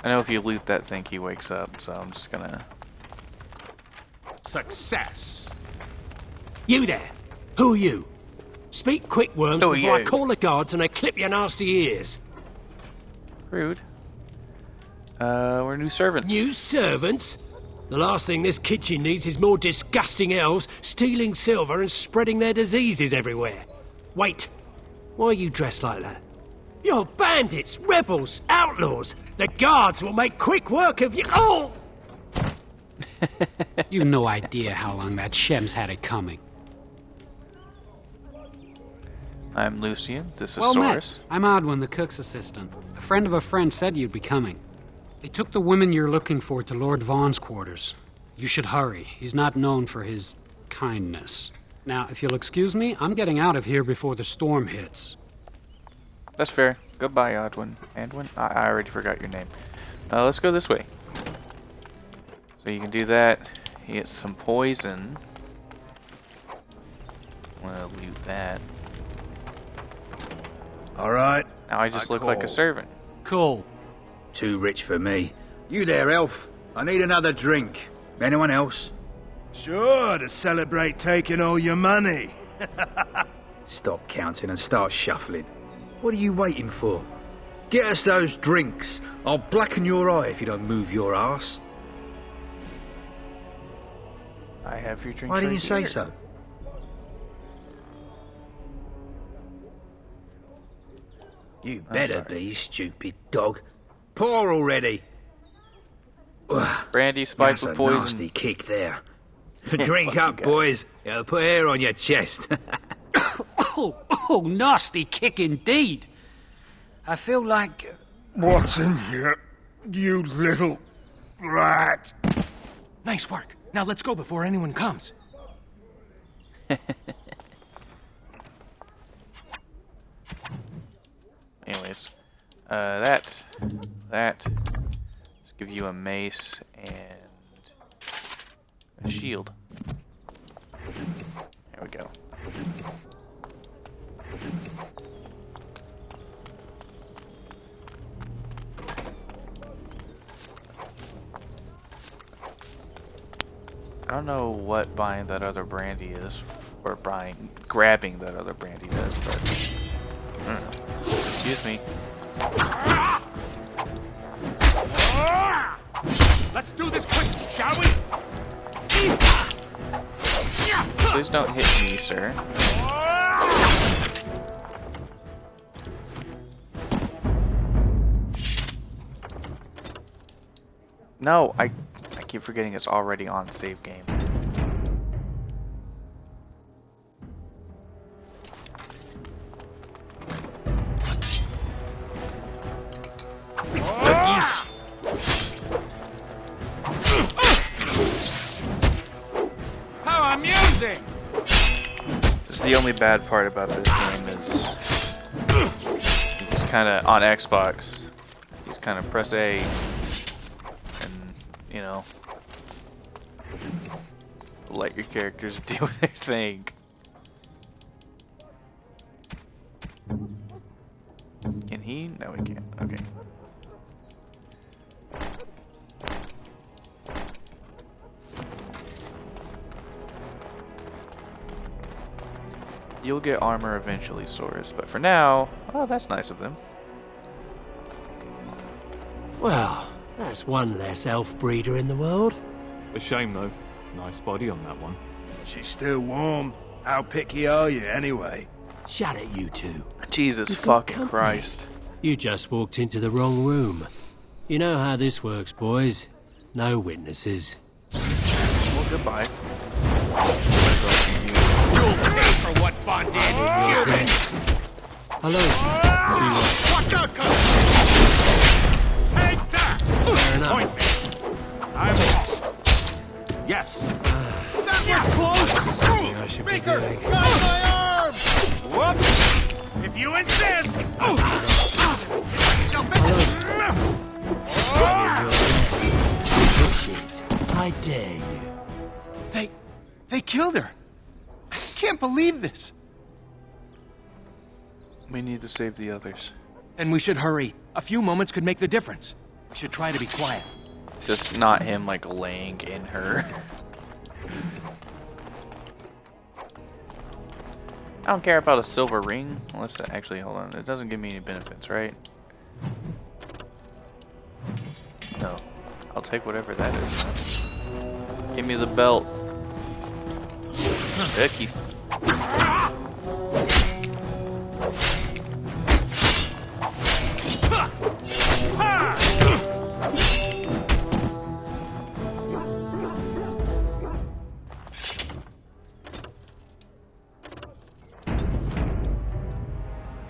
I know if you loot that thing, he wakes up, so I'm just gonna... Success. You there. Who are you? Speak quick, worms, Who are before I you? call the guards and I clip your nasty ears. Rude. We're new servants. New servants? The last thing this kitchen needs is more disgusting elves stealing silver and spreading their diseases everywhere. Wait, why are you dressed like that? You're bandits, rebels, outlaws. The guards will make quick work of you. Oh! You've no idea how long that Shem's had it coming. I'm Lucien. This is Well Soris. met. I'm Odwin, the cook's assistant. A friend of a friend said you'd be coming. They took the woman you're looking for to Lord Vaughn's quarters. You should hurry. He's not known for his kindness. Now, if you'll excuse me, I'm getting out of here before the storm hits. That's fair. Goodbye, Odwin. Andwin? I already forgot your name. Let's go this way. So you can do that. You get some poison. I'm gonna loot that. Alright. Now I just look like a servant. Cool. Too rich for me. You there, elf. I need another drink. Anyone else? Sure, to celebrate taking all your money. Stop counting and start shuffling. What are you waiting for? Get us those drinks. I'll blacken your eye if you don't move your ass. I have your drink. Why didn't you say so? You better be, stupid dog. Pour already. Brandy, spice, That's or a poison. nasty kick there. Drink up, boys. It'll put hair on your chest. Oh, nasty kick indeed. I feel like... What's in here, you little rat? Nice work. Now let's go before anyone comes. Anyways, that, let's give you a mace and a shield. There we go. I don't know what buying that other brandy is, or grabbing that other brandy does, but I don't know. Excuse me. Let's do this quick, shall we? Please don't hit me, sir. No, I keep forgetting it's already on save game. How amusing! This is the only bad part about this game is you just kind of on Xbox. You just kind of press A, and you know, let your characters do their thing. Can he? No, he can't. Okay. You'll get armor eventually, Soris, but for now, oh, that's nice of them. Well, that's one less elf breeder in the world. A shame, though. Nice body on that one. She's still warm. How picky are you, anyway? Shut it, you two. Jesus You've got fucking company. Christ. You just walked into the wrong room. You know how this works, boys. No witnesses. Well, goodbye. You'll pay for what Vaughn did! You're dead. Hello. Watch out, cousin! Take that! Fair enough. Point me. I'm lost. Yes. That was close! I should be Maker, doing. got my arm! Whoops! If you insist! I dare you. They killed her. I can't believe this. We need to save the others. Then we should hurry. A few moments could make the difference. We should try to be quiet. Just not him like laying in her. I don't care about a silver ring. Unless it actually, hold on. It doesn't give me any benefits, right? No. I'll take whatever that is. Give me the belt. Icky.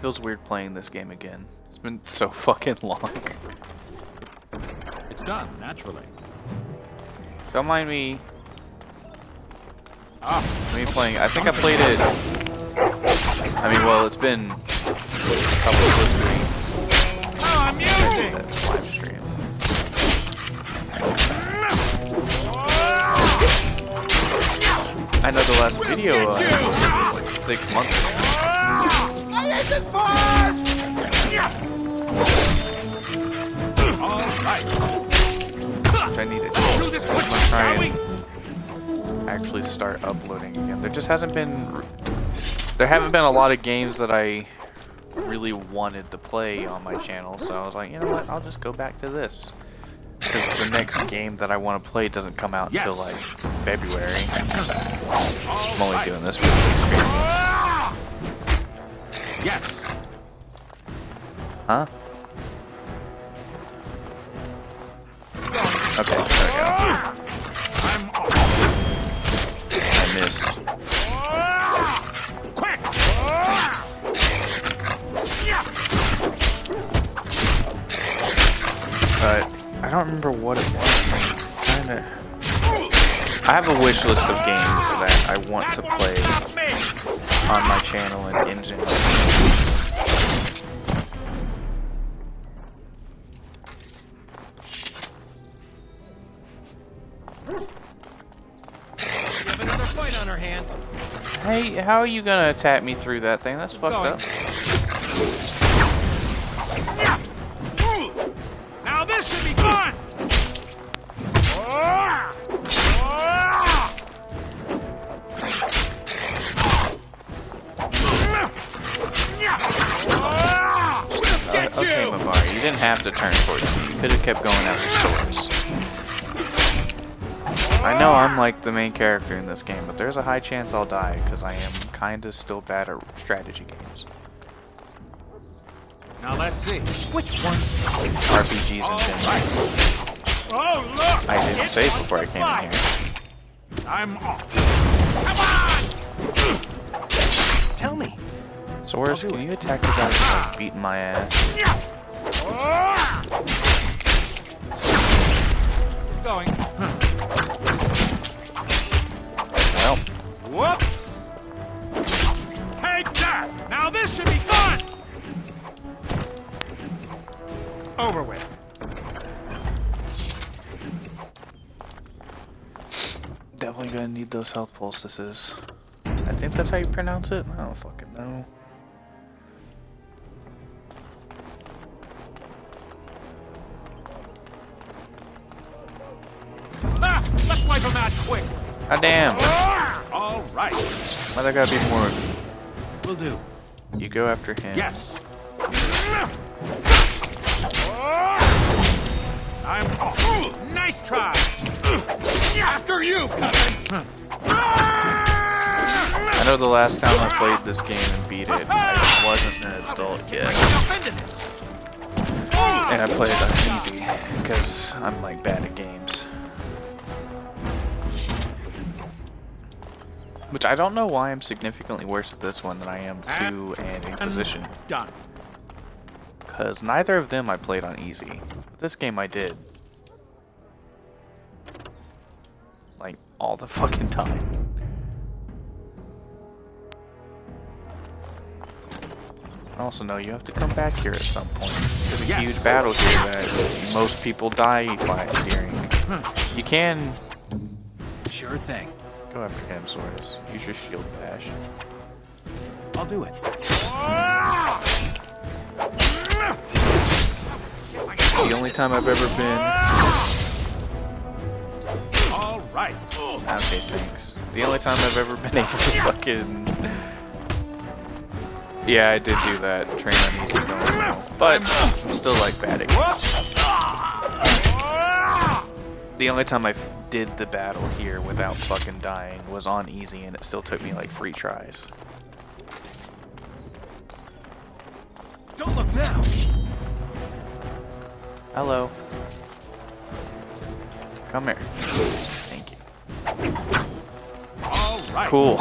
Feels weird playing this game again. It's been so fucking long. It's done, naturally. Don't mind me. Me playing. I think I played it. I mean, well, it's been a couple of streams. Oh, I'm using live stream. I know the last video was like 6 months ago. I need to try and actually start uploading again. There just hasn't been. There haven't been a lot of games that I really wanted to play on my channel, so I was like, you know what? I'll just go back to this. Because the next game that I want to play doesn't come out until like February. I'm only doing this for the experience. Yes. Huh? Okay, there we go. I missed. Quick! But I don't remember what it was. I have a wish list of games that I want to play on my channel and engine. Hey, how are you gonna attack me through that thing? That's fucked up. Now this should be fun! Okay, Mavari, you didn't have to turn towards me. You could have kept going after Soris. I know I'm like the main character in this game, but there's a high chance I'll die because I am kinda still bad at strategy games. Now let's see. Which one? RPGs in general. Oh, look! I didn't save before I came in here. I'm off. Come on! Tell me. Soris, can you attack the guy who's like beating my ass? Keep going. Well. Whoops! Take that! Now this should be fun! Over with. Definitely gonna need those health poultices. I think that's how you pronounce it? I don't fucking know. Let's wipe them out quick. Ah, damn. All right. Why there gotta be more of you? Will do. You go after him. Yes. I'm off. Nice try. After you, cousin. I know the last time I played this game and beat it, I wasn't an adult yet. And I played it on easy, because I'm like bad at games. Which I don't know why I'm significantly worse at this one than I am 2 and Inquisition. Done. Because neither of them I played on easy. But this game I did. Like, all the fucking time. I also know you have to come back here at some point. There's a huge battle here that most people die by during. You can... Sure thing. Go after him, Soris. Use your shield bash. I'll do it. The only time I've ever been... All right. Okay, thanks. The only time I've ever been able to fucking... Yeah, I did do that. Train on easy going now. But I'm still like bad at games. The only time I did the battle here without fucking dying was on easy, and it still took me like 3 tries. Don't look now. Hello. Come here. Thank you. All right. Cool.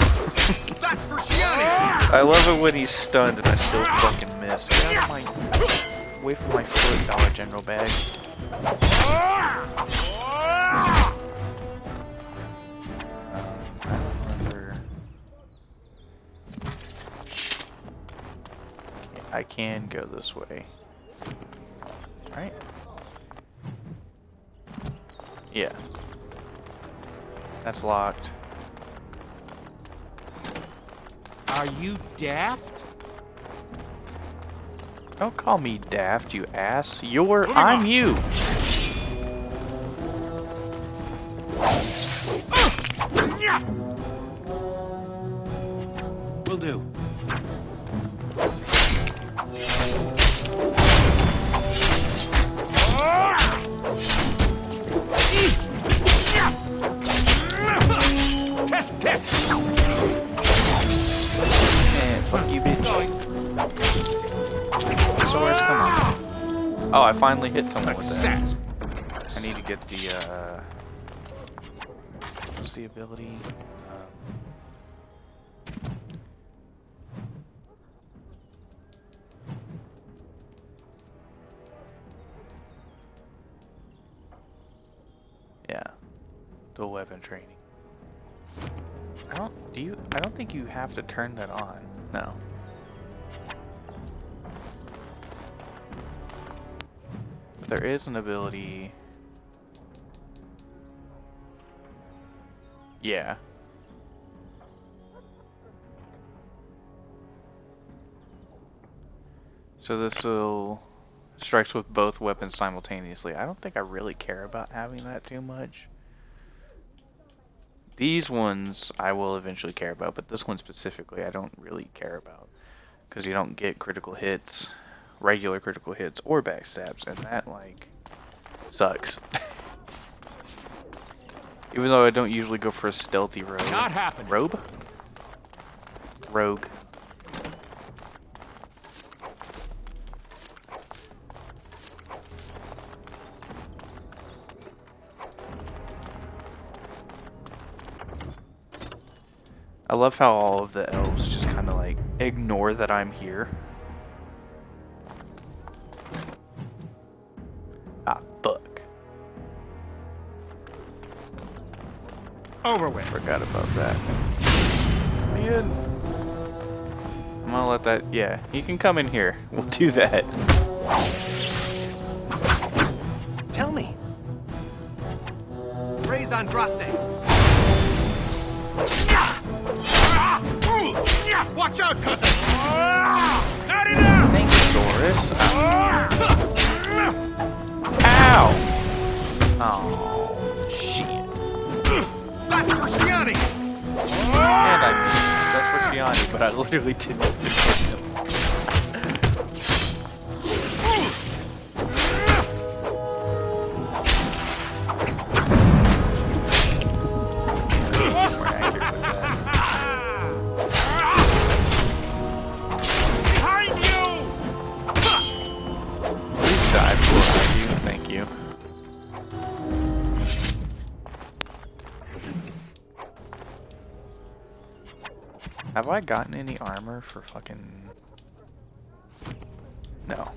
That's for Shiani. I love it when he's stunned and I still fucking miss. Get out of my... away from my foot, Dollar General bag. I don't remember... I can go this way. Right? Yeah. That's locked. Are you daft? Don't call me daft, you ass. I'm you. Will do. Kiss. And fuck you, bitch. Soris, come on. Oh, I finally hit someone with that. I need to get the, what's the ability? Yeah. Dual weapon training. I don't think you have to turn that on. No. But there is an ability. Yeah. So this will strikes with both weapons simultaneously. I don't think I really care about having that too much. These ones I will eventually care about, but this one specifically I don't really care about. Because you don't get critical hits, regular critical hits, or backstabs, and that, like, sucks. Even though I don't usually go for a stealthy rogue. Not happening. Rogue? Rogue. I love how all of the elves just kind of like ignore that I'm here. Ah, fuck. Over with. Forgot about that. Man. I'm gonna let that, yeah, you can come in here. We'll do that. Tell me. Raise Andraste. Watch out, cousin! Not enough! Thank you, Soris. Ow! Oh, shit. That's for Shiani! And I missed. That's for Shiani, but I literally didn't even hit him. Have I gotten any armor for fucking... No.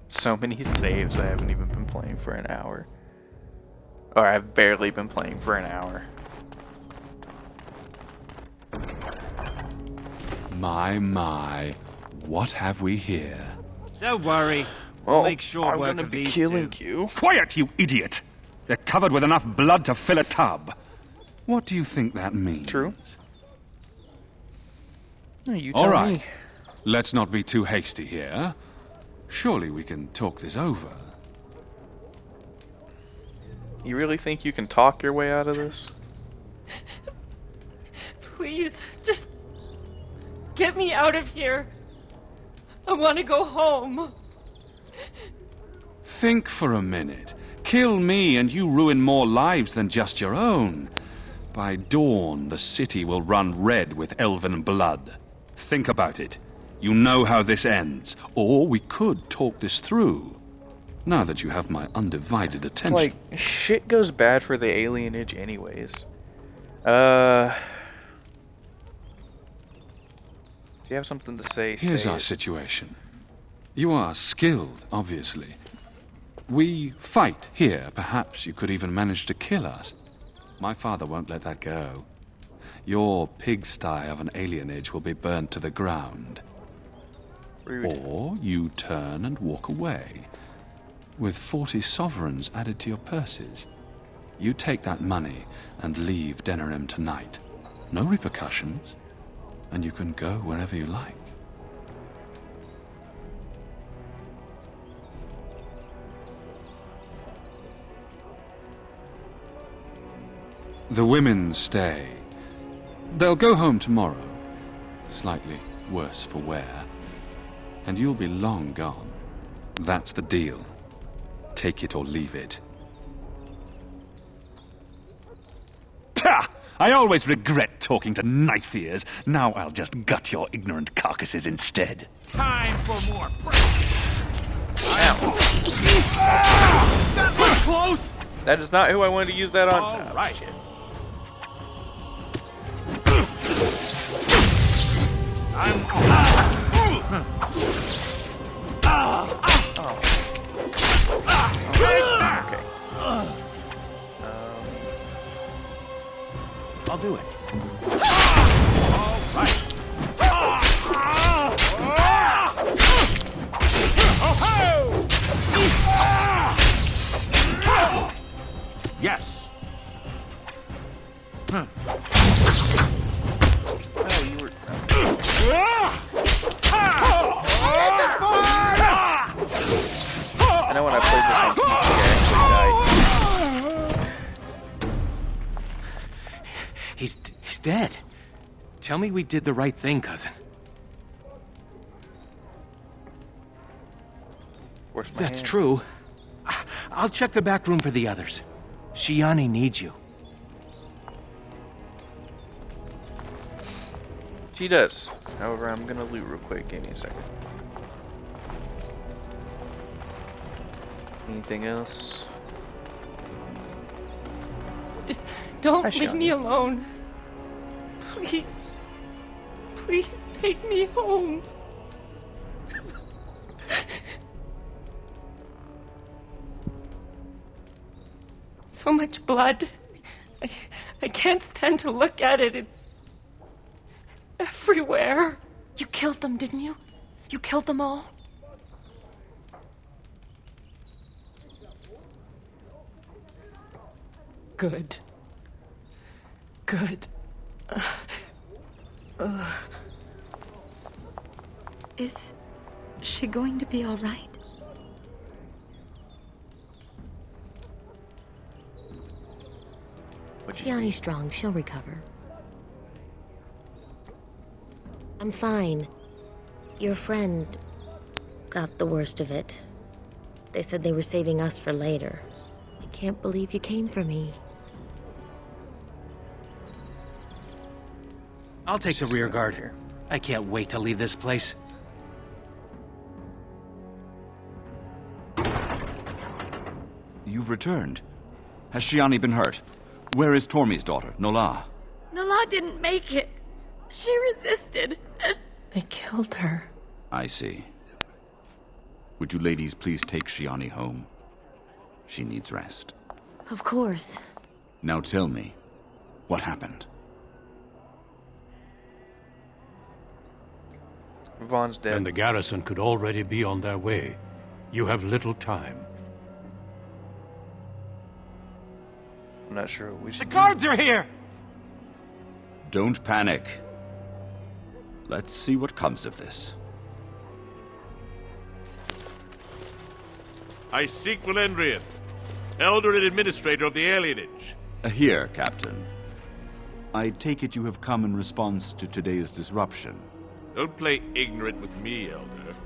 So many saves I haven't even been playing for an hour. Or I've barely been playing for an hour. My, what have we here? Don't worry. Well, Make short I'm work gonna of be these killing two. you. Quiet, you idiot! They're covered with enough blood to fill a tub. What do you think that means? True. You All tell right. me. Let's not be too hasty here. Surely we can talk this over. You really think you can talk your way out of this? Please, just get me out of here. I want to go home. Think for a minute. Kill me and you ruin more lives than just your own. By dawn, the city will run red with elven blood. Think about it. You know how this ends. Or we could talk this through. Now that you have my undivided attention. It's like, shit goes bad for the alienage anyways. Do you have something to say? Here's our situation. You are skilled, obviously. We fight here. Perhaps you could even manage to kill us. My father won't let that go. Your pigsty of an alienage will be burnt to the ground. Rude. Or you turn and walk away, with 40 sovereigns added to your purses. You take that money and leave Denerim tonight. No repercussions, and you can go wherever you like. The women stay. They'll go home tomorrow, slightly worse for wear, and you'll be long gone. That's the deal. Take it or leave it. Pah! I always regret talking to knife ears. Now I'll just gut your ignorant carcasses instead. Time for more That was close! That is not who I wanted to use that on. All right. Shit. Okay. I'll do it. All right. Yes. Oh, you were. I know when I played this on PC, I actually died. He's dead. Tell me we did the right thing, cousin. Where's my That's hand? true. I'll check the back room for the others. Shiani needs you. She does. However, I'm gonna loot real quick. Give me a second. Anything else? Don't Hi, leave Shiani. me alone. Please. Please take me home. So much blood. I can't stand to look at it. It's everywhere. You killed them, didn't you? You killed them all? Good. Good. Is she going to be all right? Shiani's strong. She'll recover. I'm fine. Your friend got the worst of it. They said they were saving us for later. I can't believe you came for me. I'll take the rear guard. I can't wait to leave this place. You've returned. Has Shiani been hurt? Where is Tormi's daughter, Nola? Nola didn't make it. She resisted. They killed her. I see. Would you ladies please take Shiani home? She needs rest. Of course. Now tell me, what happened? Vaughn's dead. And the garrison could already be on their way. You have little time. I'm not sure what we should The guards are here! Don't panic. Let's see what comes of this. I seek Valendrian, Elder and Administrator of the alienage. Here, Captain. I take it you have come in response to today's disruption. Don't play ignorant with me, Elder.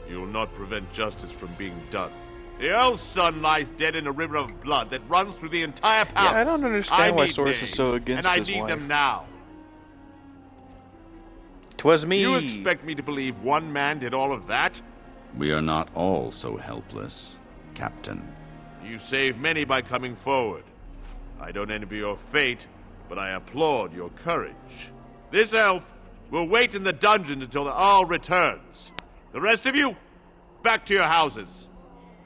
You will not prevent justice from being done. The Earl's son lies dead in a river of blood that runs through the entire palace. Yeah, I don't understand why Soris is so against his wife. And I need them now. 'Twas me. You expect me to believe one man did all of that? We are not all so helpless, Captain. You saved many by coming forward. I don't envy your fate, but I applaud your courage. This elf will wait in the dungeon until the Earl returns. The rest of you, back to your houses.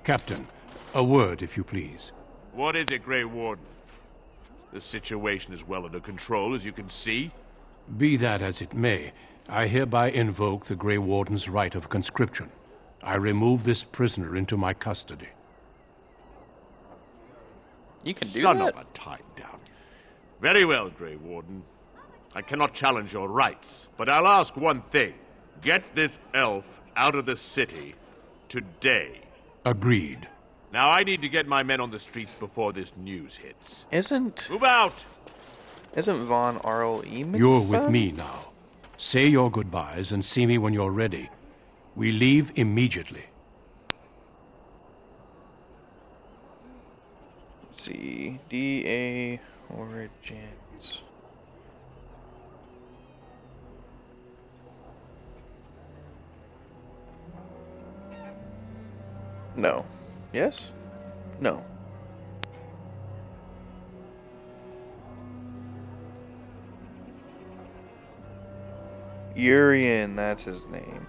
Captain, a word, if you please. What is it, Grey Warden? The situation is well under control, as you can see. Be that as it may, I hereby invoke the Grey Warden's right of conscription. I remove this prisoner into my custody. You can do Son that? of a tie-down. Very well, Grey Warden. I cannot challenge your rights, but I'll ask one thing. Get this elf out of the city today. Agreed. Now I need to get my men on the streets before this news hits. Move out! Isn't Vaughn R.L. Eamon's You're son? with me now. Say your goodbyes and see me when you're ready. We leave immediately. Let's see. D.A. Origins. No. Yes? No. Urian, that's his name.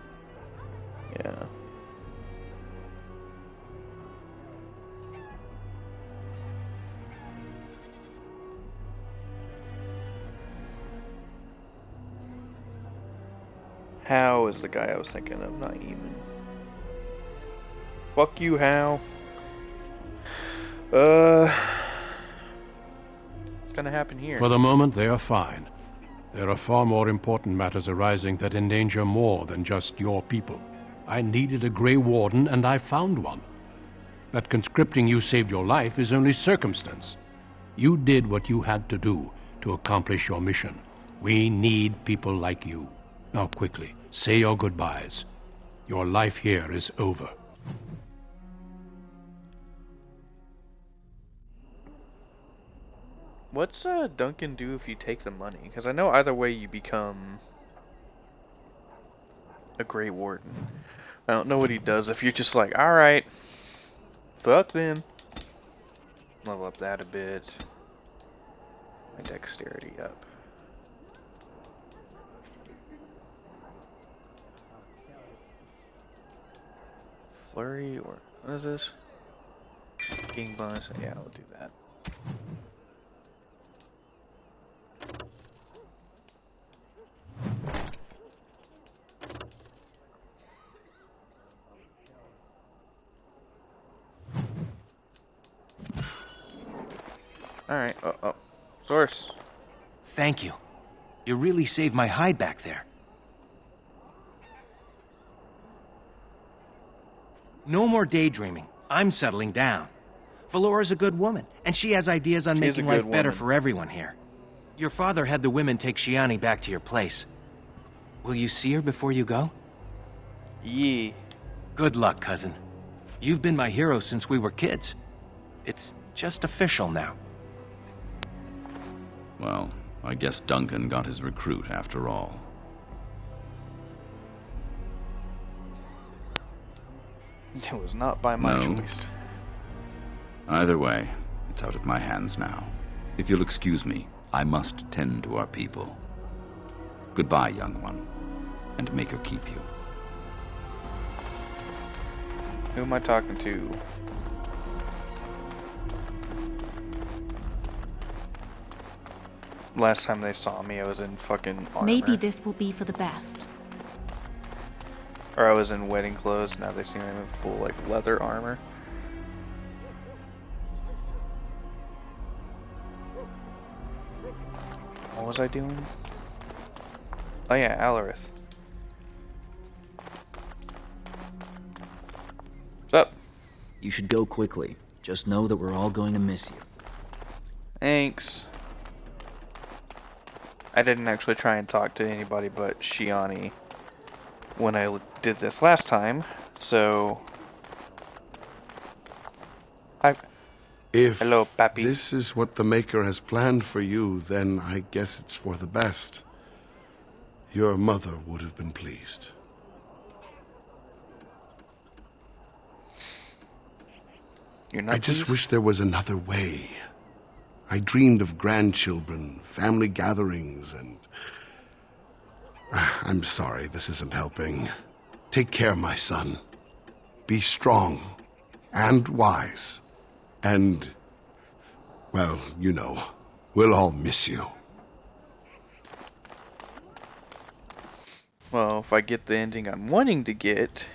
Yeah. Hal is the guy I was thinking of, not Eamon. Fuck you, Hal. What's gonna happen here? For the moment, they are fine. There are far more important matters arising that endanger more than just your people. I needed a Grey Warden, and I found one. That conscripting you saved your life is only circumstance. You did what you had to do to accomplish your mission. We need people like you. Now quickly, say your goodbyes. Your life here is over. What's Duncan do if you take the money? Because I know either way you become a Grey Warden. I don't know what he does if you're just like, alright, fuck them. Level up that a bit. My dexterity up. Flurry, or what is this? King bonus, yeah, I'll do that. Alright, oh. Soris. Thank you. You really saved my hide back there. No more daydreaming. I'm settling down. Valora's a good woman, and she has ideas on making life better for everyone here. Your father had the women take Shiani back to your place. Will you see her before you go? Yeah. Good luck, cousin. You've been my hero since we were kids. It's just official now. Well, I guess Duncan got his recruit after all. It was not by my choice. Either way, it's out of my hands now. If you'll excuse me, I must tend to our people. Goodbye, young one, and may her keep you. Who am I talking to? Last time they saw me, I was in fucking armor. Maybe this will be for the best. Or I was in wedding clothes, now they see me in full, like, leather armor. was I doing? Oh yeah, Alarith. What's up? You should go quickly. Just know that we're all going to miss you. Thanks. I didn't actually try and talk to anybody but Shiani when I did this last time, so... Hi. Hello, Papi. This is what the Maker has planned for you, then I guess it's for the best. Your mother would have been pleased. I just wish there was another way. I dreamed of grandchildren, family gatherings, and... I'm sorry, this isn't helping. Take care, my son. Be strong and wise. And, well, you know, we'll all miss you. Well, if I get the ending I'm wanting to get,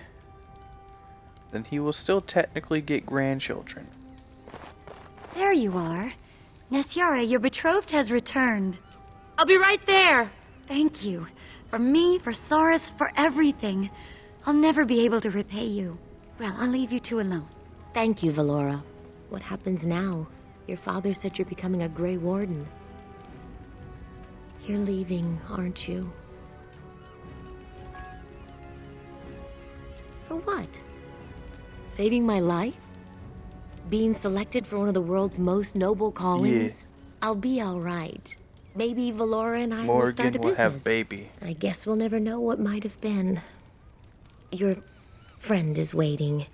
then he will still technically get grandchildren. There you are. Nessiara, your betrothed has returned. I'll be right there! Thank you. For me, for Soris, for everything. I'll never be able to repay you. Well, I'll leave you two alone. Thank you, Valora. What happens now? Your father said you're becoming a Grey Warden. You're leaving, aren't you? For what? Saving my life? Being selected for one of the world's most noble callings? Yeah. I'll be all right. Maybe Valora and I will start a business. Morgan will have baby. I guess we'll never know what might have been. Your friend is waiting.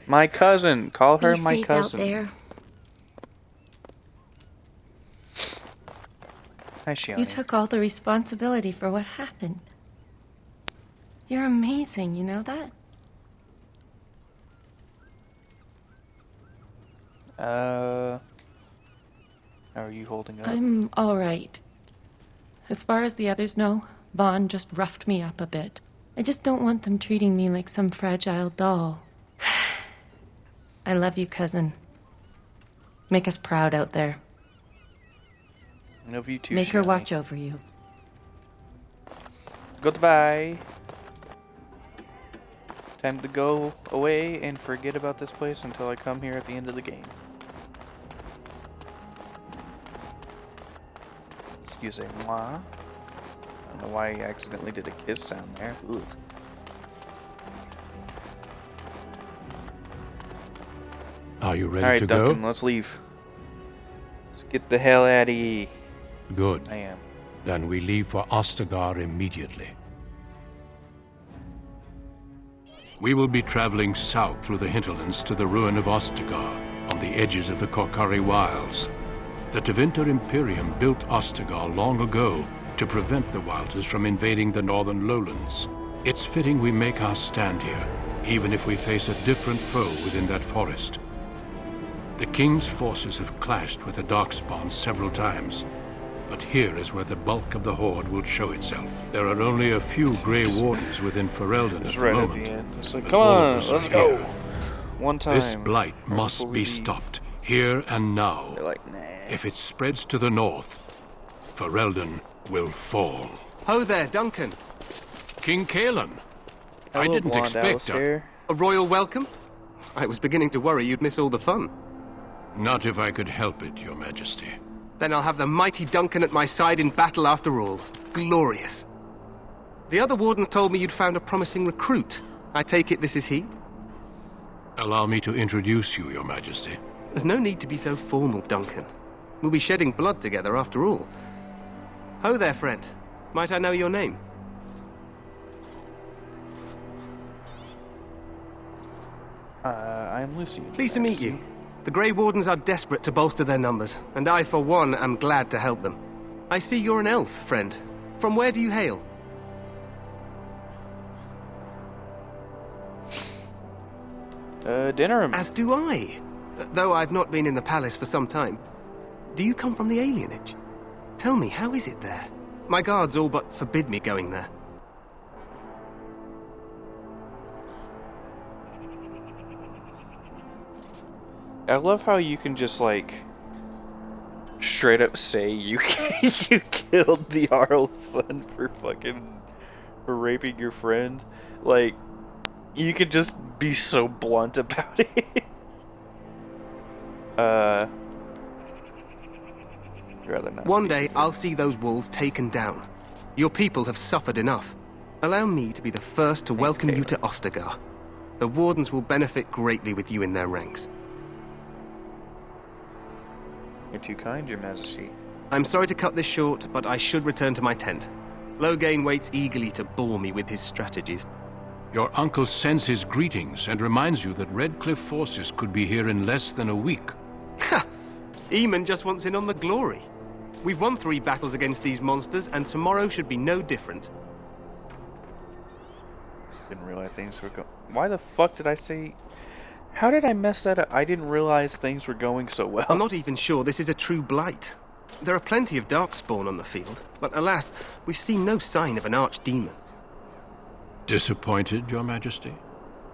My cousin. Call her my cousin. Out there. Hi, Shiani. You took all the responsibility for what happened. You're amazing, you know that? How are you holding up? I'm alright. As far as the others know, Vaughn just roughed me up a bit. I just don't want them treating me like some fragile doll. I love you, cousin. Make us proud out there. I love you too, Make her Shiani. watch over you. Goodbye. Time to go away and forget about this place until I come here at the end of the game. Excusez-moi. I don't know why I accidentally did a kiss sound there. Ooh. Are you ready Alright, to Duncan, go? let's leave. Let's get the hell out of here. Good. I am. Then we leave for Ostagar immediately. We will be traveling south through the hinterlands to the ruin of Ostagar, on the edges of the Korkari Wilds. The Tevinter Imperium built Ostagar long ago to prevent the Wilders from invading the northern lowlands. It's fitting we make our stand here, even if we face a different foe within that forest. The King's forces have clashed with the Darkspawn several times, but here is where the bulk of the Horde will show itself. There are only a few Grey Wardens within Ferelden at the right moment. at the end. It's like, come on, let's go. One time. This blight must be stopped, here and now. They're like, nah. If it spreads to the north, Ferelden will fall. Ho there, Duncan. King Kalen. I didn't expect a royal welcome? I was beginning to worry you'd miss all the fun. Not if I could help it, Your Majesty. Then I'll have the mighty Duncan at my side in battle after all. Glorious. The other wardens told me you'd found a promising recruit. I take it this is he? Allow me to introduce you, Your Majesty. There's no need to be so formal, Duncan. We'll be shedding blood together after all. Ho there, friend. Might I know your name? I'm Lucien. Pleased to meet you. The Grey Wardens are desperate to bolster their numbers, and I, for one, am glad to help them. I see you're an elf, friend. From where do you hail? Denerim. As do I. Though I've not been in the palace for some time. Do you come from the alienage? Tell me, how is it there? My guards all but forbid me going there. I love how you can just, like, straight up say you you killed the Jarl's son for raping your friend. Like, you could just be so blunt about it. Rather not. One day I'll see those walls taken down. Your people have suffered enough. Allow me to be the first to welcome you to Ostagar. The Wardens will benefit greatly with you in their ranks. You're too kind, Your Majesty. I'm sorry to cut this short, but I should return to my tent. Loghain waits eagerly to bore me with his strategies. Your uncle sends his greetings and reminds you that Redcliffe forces could be here in less than a week. Ha! Eamon just wants in on the glory. We've won 3 battles against these monsters, and tomorrow should be no different. Didn't realize things were going... Why the fuck did I say... How did I mess that up? I didn't realize things were going so well. I'm not even sure this is a true blight. There are plenty of darkspawn on the field, but alas, we've seen no sign of an archdemon. Disappointed, Your Majesty?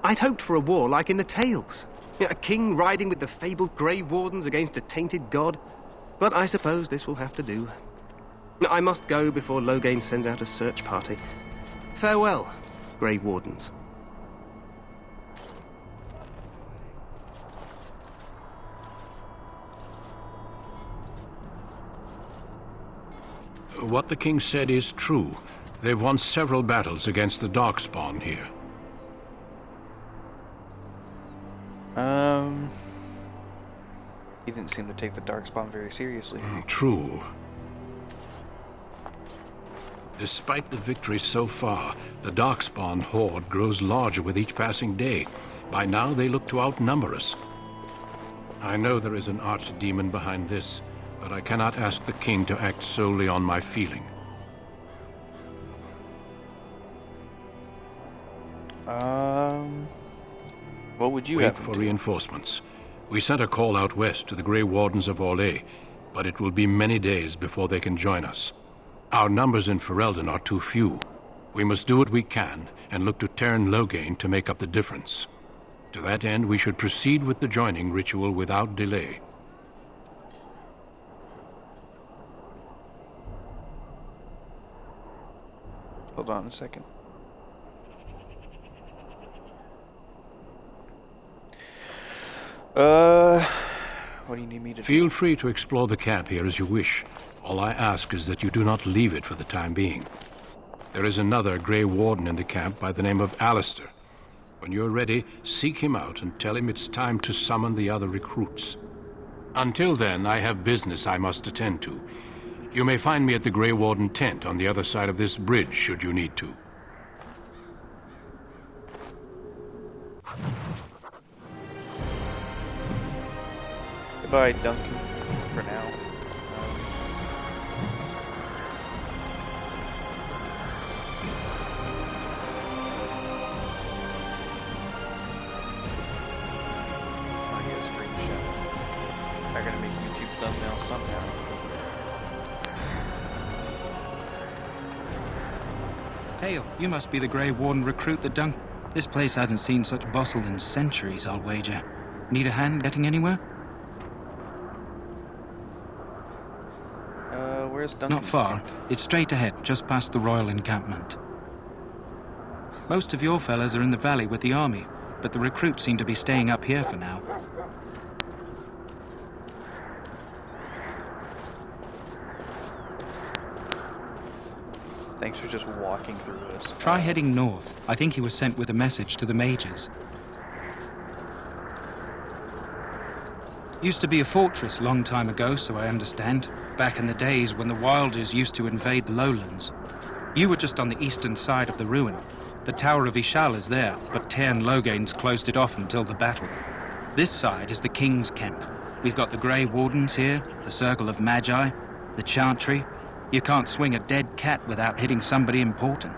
I'd hoped for a war like in the tales. A king riding with the fabled Grey Wardens against a tainted god. But I suppose this will have to do. I must go before Loghain sends out a search party. Farewell, Grey Wardens. What the king said is true. They've won several battles against the Darkspawn here. He didn't seem to take the Darkspawn very seriously. True. Despite the victory so far, the Darkspawn horde grows larger with each passing day. By now, they look to outnumber us. I know there is an archdemon behind this, but I cannot ask the king to act solely on my feeling. What would you Wait have for to do? reinforcements. We sent a call out west to the Grey Wardens of Orlais, but it will be many days before they can join us. Our numbers in Ferelden are too few. We must do what we can and look to Teyrn Loghain to make up the difference. To that end, we should proceed with the joining ritual without delay. Hold on a second. What do you need me to do? Feel free to explore the camp here as you wish. All I ask is that you do not leave it for the time being. There is another Grey Warden in the camp by the name of Alistair. When you're ready, seek him out and tell him it's time to summon the other recruits. Until then, I have business I must attend to. You may find me at the Grey Warden tent on the other side of this bridge, should you need to. Goodbye, Duncan, for now. I guess screenshot. They're gonna make YouTube thumbnails somehow. Hail, you must be the Grey Warden recruit that Duncan. This place hasn't seen such bustle in centuries, I'll wager. Need a hand getting anywhere? Where's Duncan's Not far. tent? It's straight ahead, just past the royal encampment. Most of your fellas are in the valley with the army, but the recruits seem to be staying up here for now. Thanks for just walking through this. Try heading north. I think he was sent with a message to the mages. Used to be a fortress long time ago, so I understand. Back in the days when the Wilders used to invade the lowlands. You were just on the eastern side of the ruin. The Tower of Ishal is there, but Teyrn Loghain's closed it off until the battle. This side is the King's camp. We've got the Grey Wardens here, the Circle of Magi, the Chantry. You can't swing a dead cat without hitting somebody important.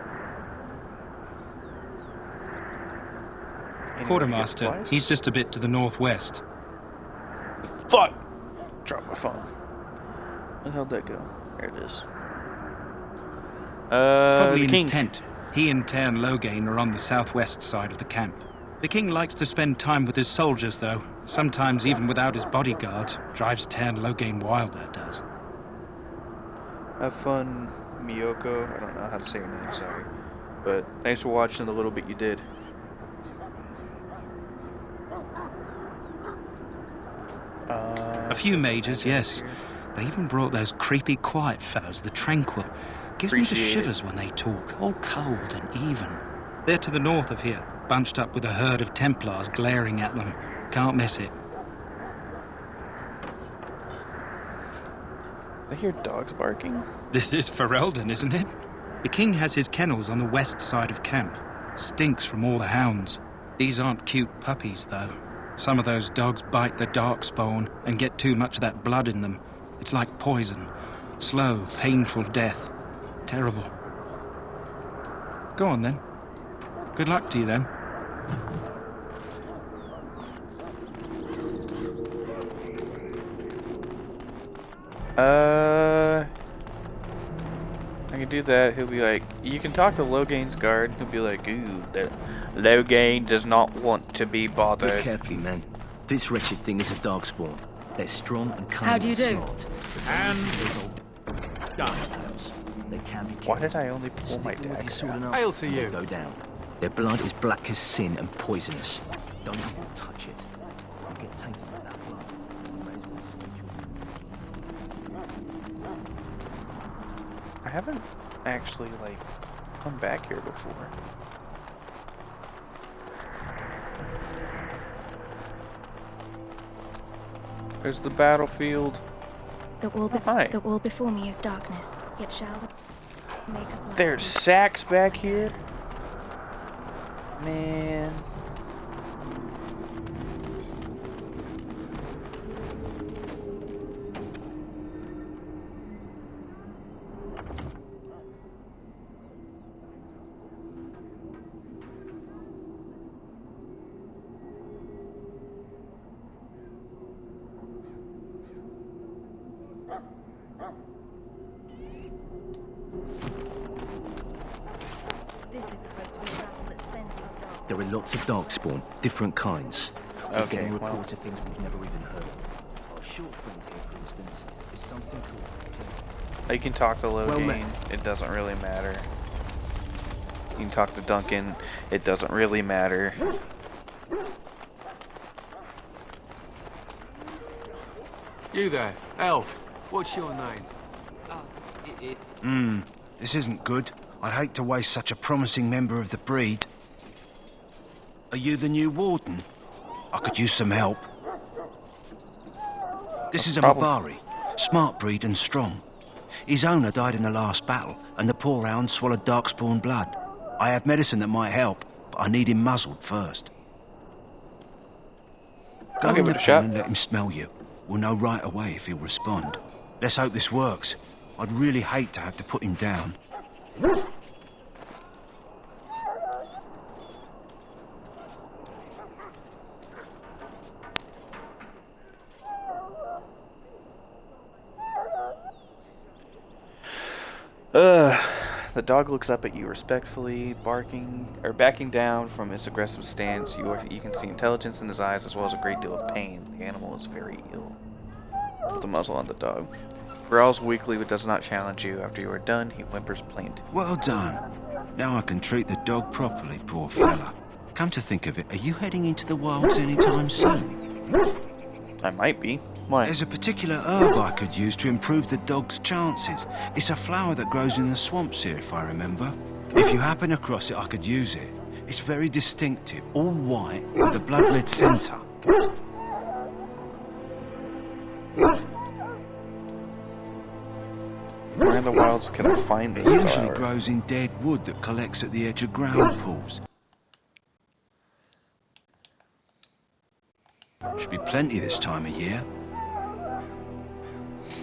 Quartermaster, he's just a bit to the northwest. Fuck! Dropped my phone. Where the hell'd that go? There it is. Probably in King. his tent. He and Teyrn Loghain are on the southwest side of the camp. The king likes to spend time with his soldiers, though. Sometimes even without his bodyguards. Drives Tan Loghain wild, that does. Have fun, Miyoko. I don't know how to say your name, sorry. But thanks for watching the little bit you did. A few mages, yes. They even brought those creepy quiet fellows, the Tranquil. Gives me the shivers when they talk, all cold and even. They're to the north of here, bunched up with a herd of Templars glaring at them. Can't miss it. I hear dogs barking. This is Ferelden, isn't it? The king has his kennels on the west side of camp. Stinks from all the hounds. These aren't cute puppies, though. Some of those dogs bite the darkspawn and get too much of that blood in them. It's like poison. Slow, painful death. Terrible. Go on, then. Good luck to you, then. I can do that. He'll be like, you can talk to Loghain's guard. He'll be like, ooh, that Loghain does not want to be bothered. Look carefully, man. This wretched thing is a darkspawn. They're strong and cunning. How do you do? Smart. And darkspawn. They can be killed. Why did I only pull my dagger? Hail to you. Go down. Their blood is black as sin and poisonous. Don't even touch it. You get tainted with that blood. I haven't actually, like, come back here before. There's the battlefield. The wall before me is darkness, yet shall make us light. There's sacks back here. Man. There are lots of darkspawn, different kinds. Okay, getting reports of things we've never even heard of. Our short friend here, for instance, is something called... You can talk to Loghain, it doesn't really matter. You can talk to Duncan, it doesn't really matter. You there, elf. What's your name? This isn't good. I'd hate to waste such a promising member of the breed. Are you the new warden? I could use some help. This is a Mabari, smart breed and strong. His owner died in the last battle, and the poor hound swallowed darkspawn blood. I have medicine that might help, but I need him muzzled first. Go in the pen and let him smell you. We'll know right away if he'll respond. Let's hope this works. I'd really hate to have to put him down. The dog looks up at you respectfully, barking or backing down from its aggressive stance. You can see intelligence in his eyes as well as a great deal of pain. The animal is very ill. Put the muzzle on the dog. Growls weakly but does not challenge you. After you are done, he whimpers plaintively. Well done. Now I can treat the dog properly, poor fella. Come to think of it, are you heading into the wilds anytime soon? I might be. Why? There's a particular herb I could use to improve the dog's chances. It's a flower that grows in the swamps here, if I remember. If you happen across it, I could use it. It's very distinctive, all white, with a blood-red centre. Where in the wilds can I find this It usually flower? grows in dead wood that collects at the edge of ground pools. Should be plenty this time of year.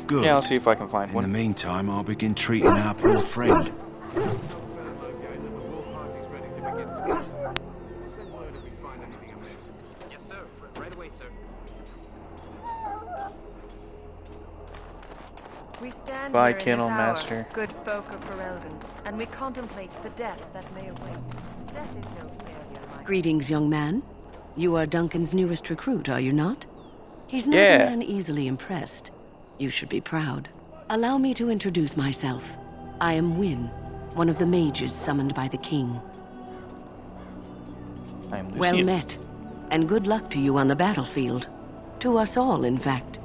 Good. Yeah, I'll see if I can find one. In the meantime, I'll begin treating our poor friend. We stand Bye, here in Kennel this hour, Master. good folk of Ferelden, and we contemplate the death that may await. Death is no failure, my Greetings, young man. You are Duncan's newest recruit, are you not? He's not Yeah. a man easily impressed. You should be proud. Allow me to introduce myself. I am Wynne, one of the mages summoned by the king. I'm Lucien. Well met, and good luck to you on the battlefield. To us all, in fact.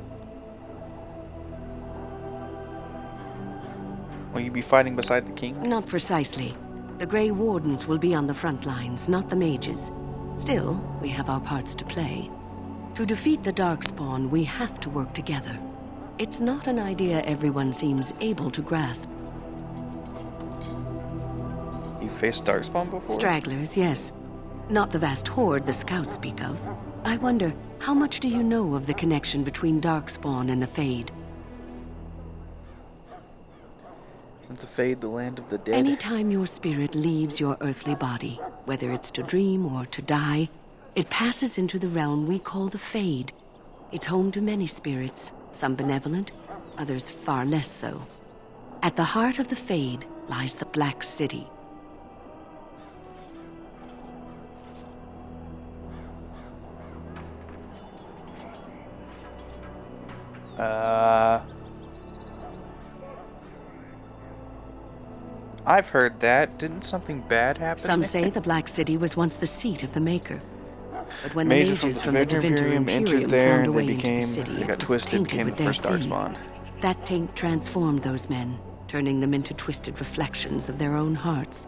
Will you be fighting beside the king? Not precisely. The Grey Wardens will be on the front lines, not the mages. Still, we have our parts to play. To defeat the Darkspawn, we have to work together. It's not an idea everyone seems able to grasp. You faced Darkspawn before? Stragglers, yes. Not the vast horde the scouts speak of. I wonder, how much do you know of the connection between Darkspawn and the Fade? Isn't the Fade the land of the dead? Anytime your spirit leaves your earthly body, whether it's to dream or to die, it passes into the realm we call the Fade. It's home to many spirits, some benevolent, others far less so. At the heart of the Fade lies the Black City. I've heard that. Didn't something bad happen? Some there? say the Black City was once the seat of the Maker. But when Mages the mages from from the the Denerim Denerim entered Imperium there, found a and way they into the city, got it was twisted, tainted became with the their first sin. Darkspawn. That taint transformed those men, turning them into twisted reflections of their own hearts.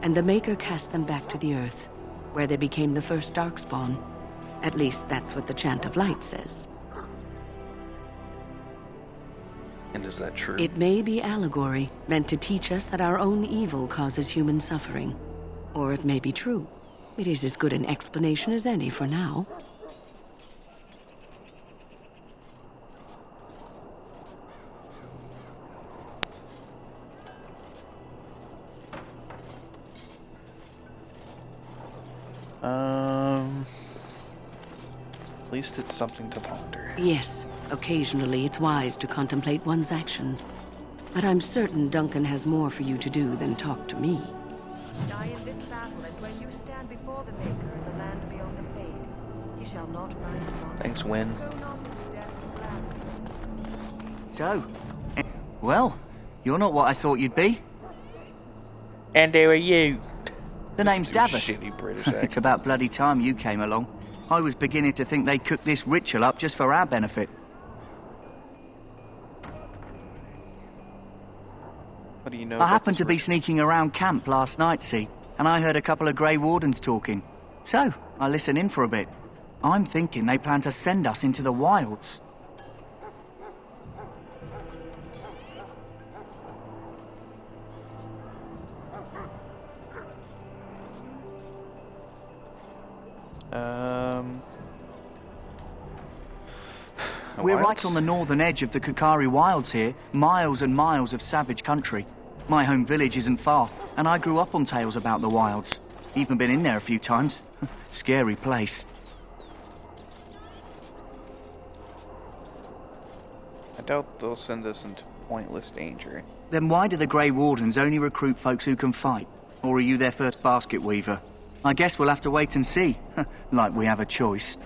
And the Maker cast them back to the Earth, where they became the first Darkspawn. At least that's what the Chant of Light says. And is that true? It may be allegory, meant to teach us that our own evil causes human suffering. Or it may be true. It is as good an explanation as any for now. At least it's something to ponder. Yes, occasionally it's wise to contemplate one's actions. But I'm certain Duncan has more for you to do than talk to me. Die in this battle, and when you stand before the Maker in the land beyond the Fade, ye shall not find long. Thanks, Wynne. So, well, you're not what I thought you'd be. And who are you? The name's Davos. Shitty British accent. It's about bloody time you came along. I was beginning to think they'd cooked this ritual up just for our benefit. What do you know? I happened to be sneaking around camp last night, see, and I heard a couple of Grey Wardens talking. So, I listened in for a bit. I'm thinking they plan to send us into the wilds. We're right on the northern edge of the Kakari Wilds here, miles and miles of savage country. My home village isn't far, and I grew up on tales about the wilds. Even been in there a few times. Scary place. I doubt they'll send us into pointless danger. Then why do the Grey Wardens only recruit folks who can fight? Or are you their first basket weaver? I guess we'll have to wait and see. Like we have a choice.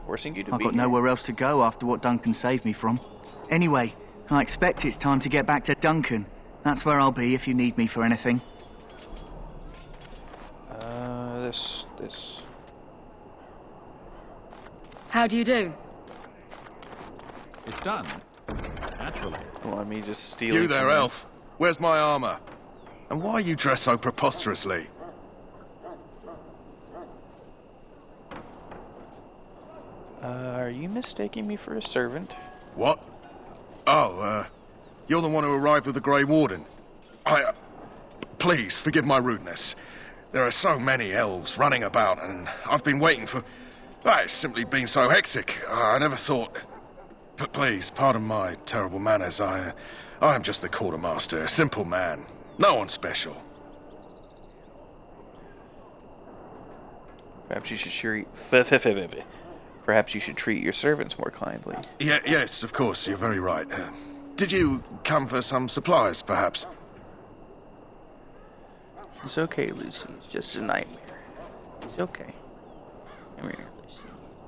Forcing you to I've be got here. nowhere else to go after what Duncan saved me from. Anyway, I expect it's time to get back to Duncan. That's where I'll be if you need me for anything. This. How do you do? It's done. Naturally. Let me just steal You it there, from you. elf. Where's my armor? And why are you dressed so preposterously? Are you mistaking me for a servant? What? Oh, you're the one who arrived with the Grey Warden. Please, forgive my rudeness. There are so many elves running about, and I've been waiting for... It's simply been so hectic. I never thought... But please, pardon my terrible manners. I am just the quartermaster, a simple man. No one special. Perhaps you should treat your servants more kindly. Yes, of course, you're very right. Did you come for some supplies, perhaps? It's okay, Lucy. It's just a nightmare. It's okay. Come here, Lucy.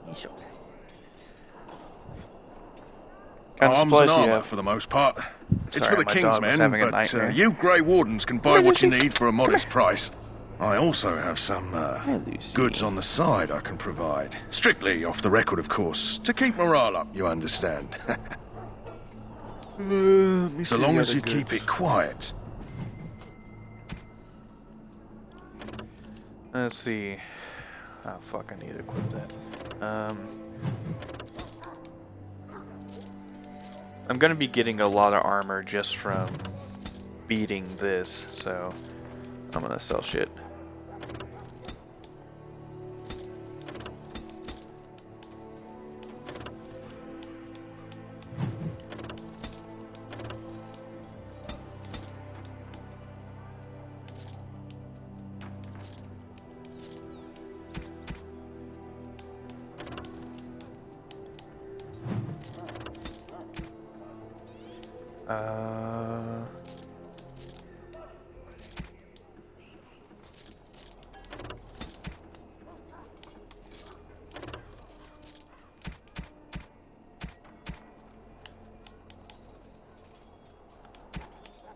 It's okay. Kind of Arms and armour, for the most part. It's Sorry, for the my King's dog was men, having a but nightmare. you Grey Wardens can buy what you need for a modest price. I also have some goods on the side I can provide. Strictly off the record, of course, to keep morale up, you understand. So long as you keep it quiet. Let's see. Oh fuck, I need to equip that. I'm gonna be getting a lot of armor just from beating this, so I'm gonna sell shit.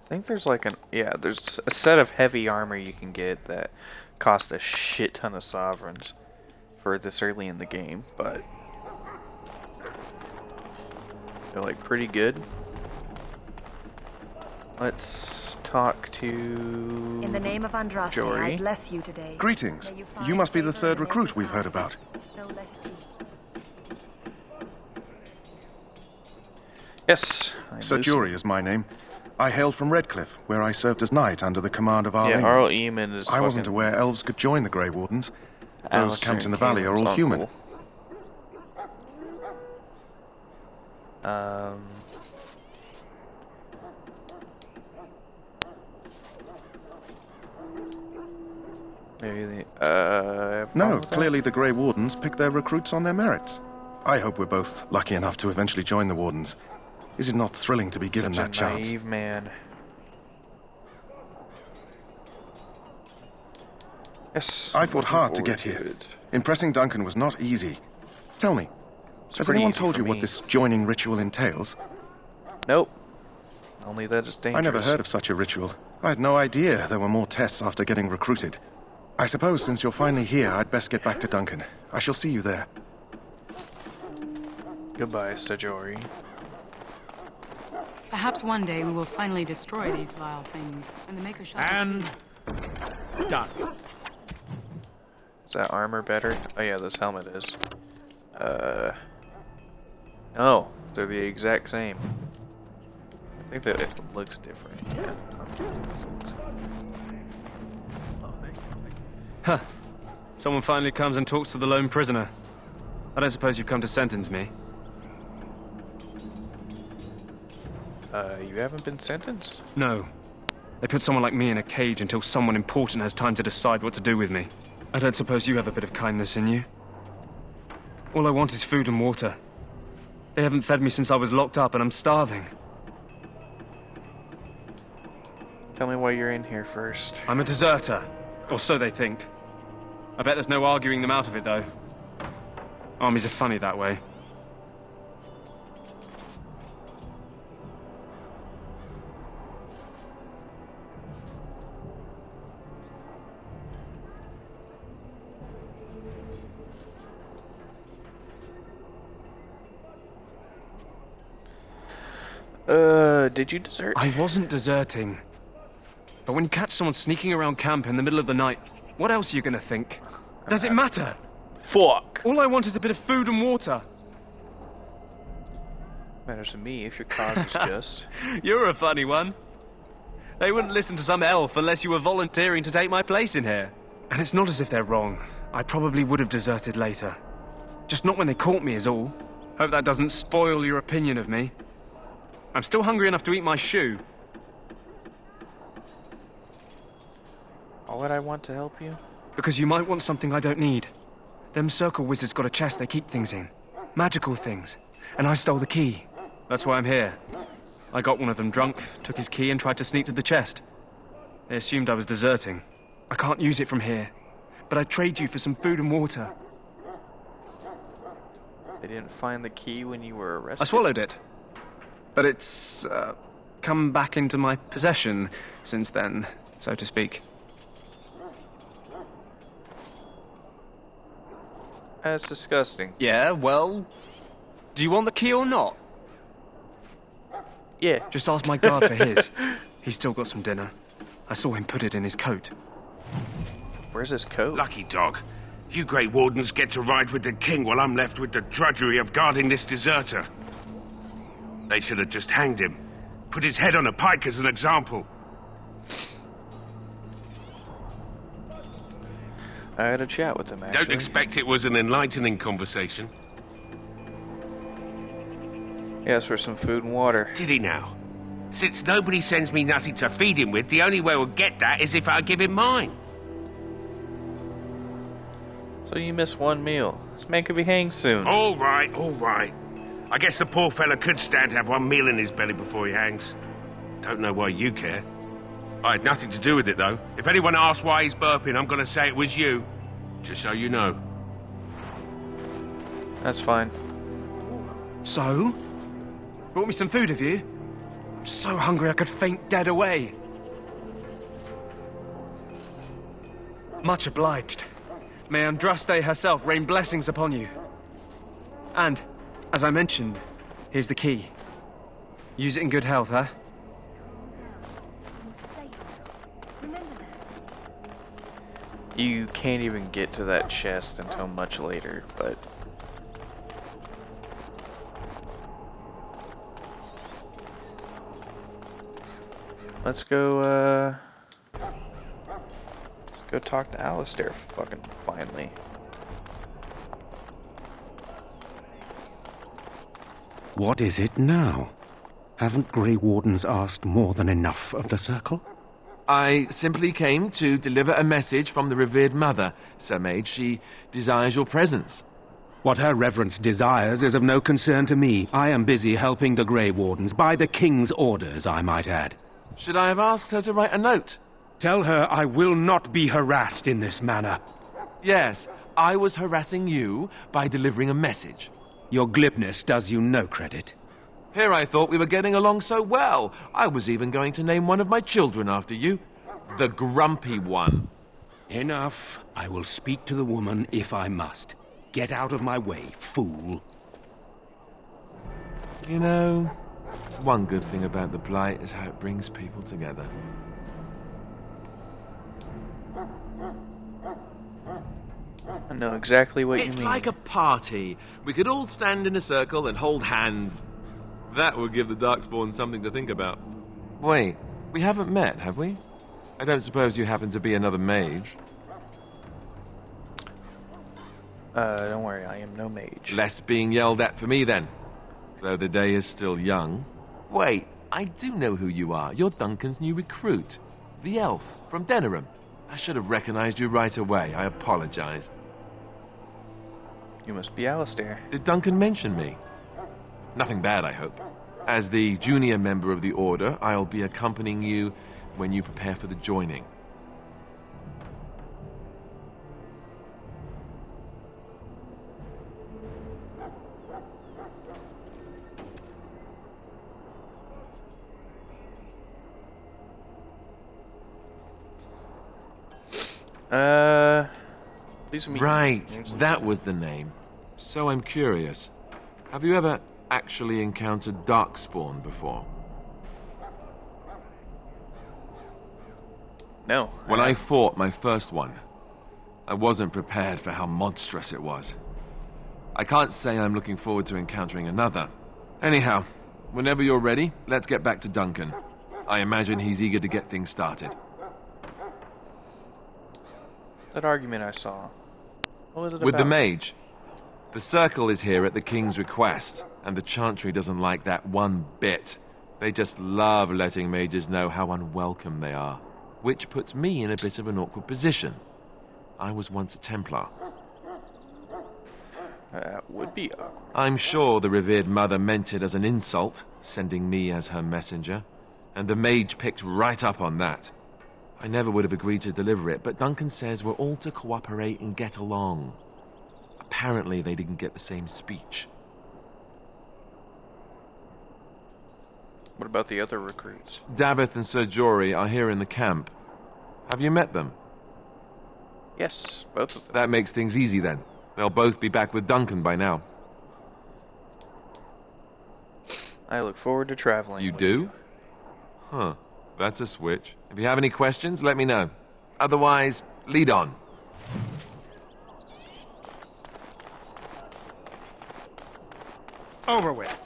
I think there's like there's a set of heavy armor you can get that cost a shit ton of sovereigns for this early in the game, but they're like pretty good. Let's talk to In the name of Andraste, Jory. I bless you today. Greetings. You must be the third recruit we've heard about. So let it be. Yes. Sir Jury is my name. I hail from Redcliffe, where I served as knight under the command of Arlene. Arl Eamon is I wasn't fucking- aware elves could join the Grey Wardens. Those Alistair camped in the and valley are all Caitlin's human. uncle. Maybe No, clearly the Grey Wardens pick their recruits on their merits. I hope we're both lucky enough to eventually join the Wardens. Is it not thrilling to be given Such that a chance? naive man. Yes. I fought looking hard to forward get here. it. Impressing Duncan was not easy. Tell me, has pretty anyone easy told for you what me. this joining ritual entails? Nope. Only that it's dangerous. I never heard of such a ritual. I had no idea there were more tests after getting recruited. I suppose since you're finally here, I'd best get back to Duncan. I shall see you there. Goodbye, Sajori. Perhaps one day we will finally destroy these vile things, and the Maker shall... And... done. Is that armor better? Oh yeah, this helmet is. Oh, they're the exact same. I think that it looks different. Yeah. Huh. Someone finally comes and talks to the lone prisoner. I don't suppose you've come to sentence me. You haven't been sentenced? No. They put someone like me in a cage until someone important has time to decide what to do with me. I don't suppose you have a bit of kindness in you. All I want is food and water. They haven't fed me since I was locked up and I'm starving. Tell me why you're in here first. I'm a deserter. Or so they think. I bet there's no arguing them out of it, though. Armies are funny that way. Did you desert? I wasn't deserting. But when you catch someone sneaking around camp in the middle of the night, what else are you gonna think? Does it matter? Fuck! All I want is a bit of food and water. Matters to me if your cause is just. You're a funny one. They wouldn't listen to some elf unless you were volunteering to take my place in here. And it's not as if they're wrong. I probably would have deserted later. Just not when they caught me is all. Hope that doesn't spoil your opinion of me. I'm still hungry enough to eat my shoe. Why would I want to help you? Because you might want something I don't need. Them circle wizards got a chest they keep things in. Magical things. And I stole the key. That's why I'm here. I got one of them drunk, took his key and tried to sneak to the chest. They assumed I was deserting. I can't use it from here, but I'd trade you for some food and water. They didn't find the key when you were arrested? I swallowed it, but it's come back into my possession since then, so to speak. That's disgusting. Yeah, well, do you want the key or not? Yeah. Just ask my guard for his. He's still got some dinner. I saw him put it in his coat. Where's his coat? Lucky dog. You Grey Wardens get to ride with the king while I'm left with the drudgery of guarding this deserter. They should have just hanged him. Put his head on a pike as an example. I had a chat with him, actually. Don't expect it was an enlightening conversation. He asked for some food and water. Did he now? Since nobody sends me nothing to feed him with, the only way we'll get that is if I give him mine. So you miss one meal. This man could be hanged soon. All right, all right. I guess the poor fella could stand to have one meal in his belly before he hangs. Don't know why you care. I had nothing to do with it, though. If anyone asks why he's burping, I'm gonna say it was you. Just so you know. That's fine. So? Brought me some food, have you? I'm so hungry I could faint dead away. Much obliged. May Andraste herself rain blessings upon you. And, as I mentioned, here's the key. Use it in good health, huh? You can't even get to that chest until much later, but... Let's go talk to Alistair fucking finally. What is it now? Haven't Grey Wardens asked more than enough of the Circle? I simply came to deliver a message from the revered mother, Sir Mage. She desires your presence. What her reverence desires is of no concern to me. I am busy helping the Grey Wardens, by the King's orders, I might add. Should I have asked her to write a note? Tell her I will not be harassed in this manner. Yes, I was harassing you by delivering a message. Your glibness does you no credit. Here I thought we were getting along so well. I was even going to name one of my children after you. The Grumpy One. Enough. I will speak to the woman if I must. Get out of my way, fool. You know, one good thing about the Blight is how it brings people together. I know exactly what you mean. It's like a party. We could all stand in a circle and hold hands. That would give the Darkspawn something to think about. Wait, we haven't met, have we? I don't suppose you happen to be another mage? Don't worry, I am no mage. Less being yelled at for me, then. Though the day is still young. Wait, I do know who you are. You're Duncan's new recruit. The elf from Denerim. I should have recognized you right away. I apologize. You must be Alistair. Did Duncan mention me? Nothing bad, I hope. As the junior member of the Order, I'll be accompanying you when you prepare for the joining. Please meet Right, that was the name. So I'm curious. Have you ever actually encountered Darkspawn before? No. When I fought my first one, I wasn't prepared for how monstrous it was. I can't say I'm looking forward to encountering another. Anyhow, whenever you're ready, let's get back to Duncan. I imagine he's eager to get things started. That argument I saw. What was it With about? the mage. The Circle is here at the King's request, and the Chantry doesn't like that one bit. They just love letting mages know how unwelcome they are, which puts me in a bit of an awkward position. I was once a Templar. Would be awkward. I'm sure the revered mother meant it as an insult, sending me as her messenger, and the mage picked right up on that. I never would have agreed to deliver it, but Duncan says we're all to cooperate and get along. Apparently they didn't get the same speech. What about the other recruits? Davith and Sir Jory are here in the camp. Have you met them? Yes, both of them. That makes things easy then. They'll both be back with Duncan by now. I look forward to traveling. You do? Huh. That's a switch. If you have any questions, let me know. Otherwise, lead on. Over with.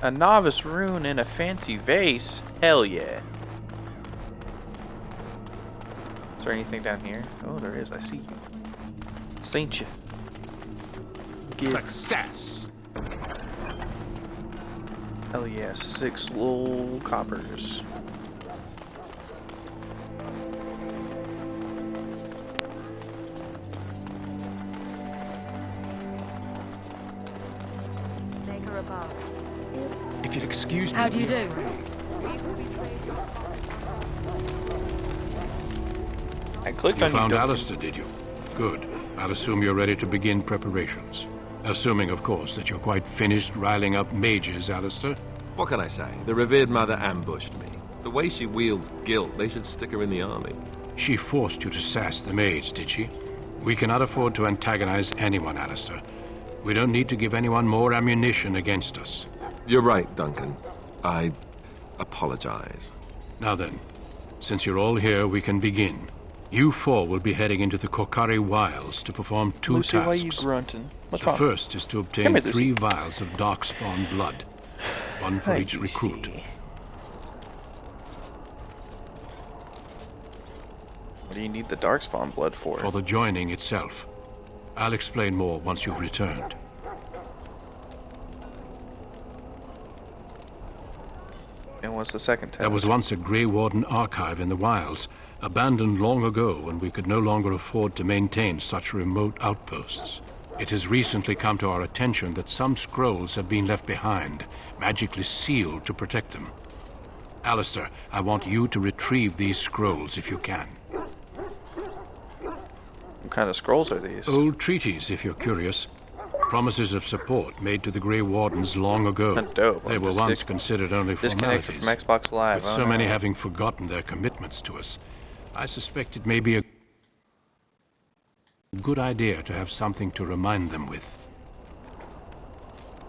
A novice rune in a fancy vase? Hell yeah. Is there anything down here? Oh, there is. I see you. Saint you. Success. Hell yeah. 6 little coppers. Maker above. If you'll excuse me... How do you do? I clicked you on found you. Alistair, did you? Good. I'll assume you're ready to begin preparations. Assuming, of course, that you're quite finished riling up mages, Alistair. What can I say? The revered mother ambushed me. The way she wields guilt, they should stick her in the army. She forced you to sass the mage, did she? We cannot afford to antagonize anyone, Alistair. We don't need to give anyone more ammunition against us. You're right, Duncan. I apologize. Now then, since you're all here, we can begin. You 4 will be heading into the Kokari Wilds to perform 2 Lucy, tasks. why are you grunting? What's the wrong? first is to obtain 3 vials of darkspawn blood. 1 for each recruit. What do you need the darkspawn blood for? For the joining itself. I'll explain more once you've returned. And what's the second task? There was once a Grey Warden archive in the wilds, abandoned long ago when we could no longer afford to maintain such remote outposts. It has recently come to our attention that some scrolls have been left behind, magically sealed to protect them. Alistair, I want you to retrieve these scrolls if you can. What kind of scrolls are these? Old treaties, if you're curious. Promises of support made to the Grey Wardens long ago. Dope. They were once considered only formalities. Disconnected from Xbox Live. With so many having forgotten their commitments to us, I suspect it may be a good idea to have something to remind them with.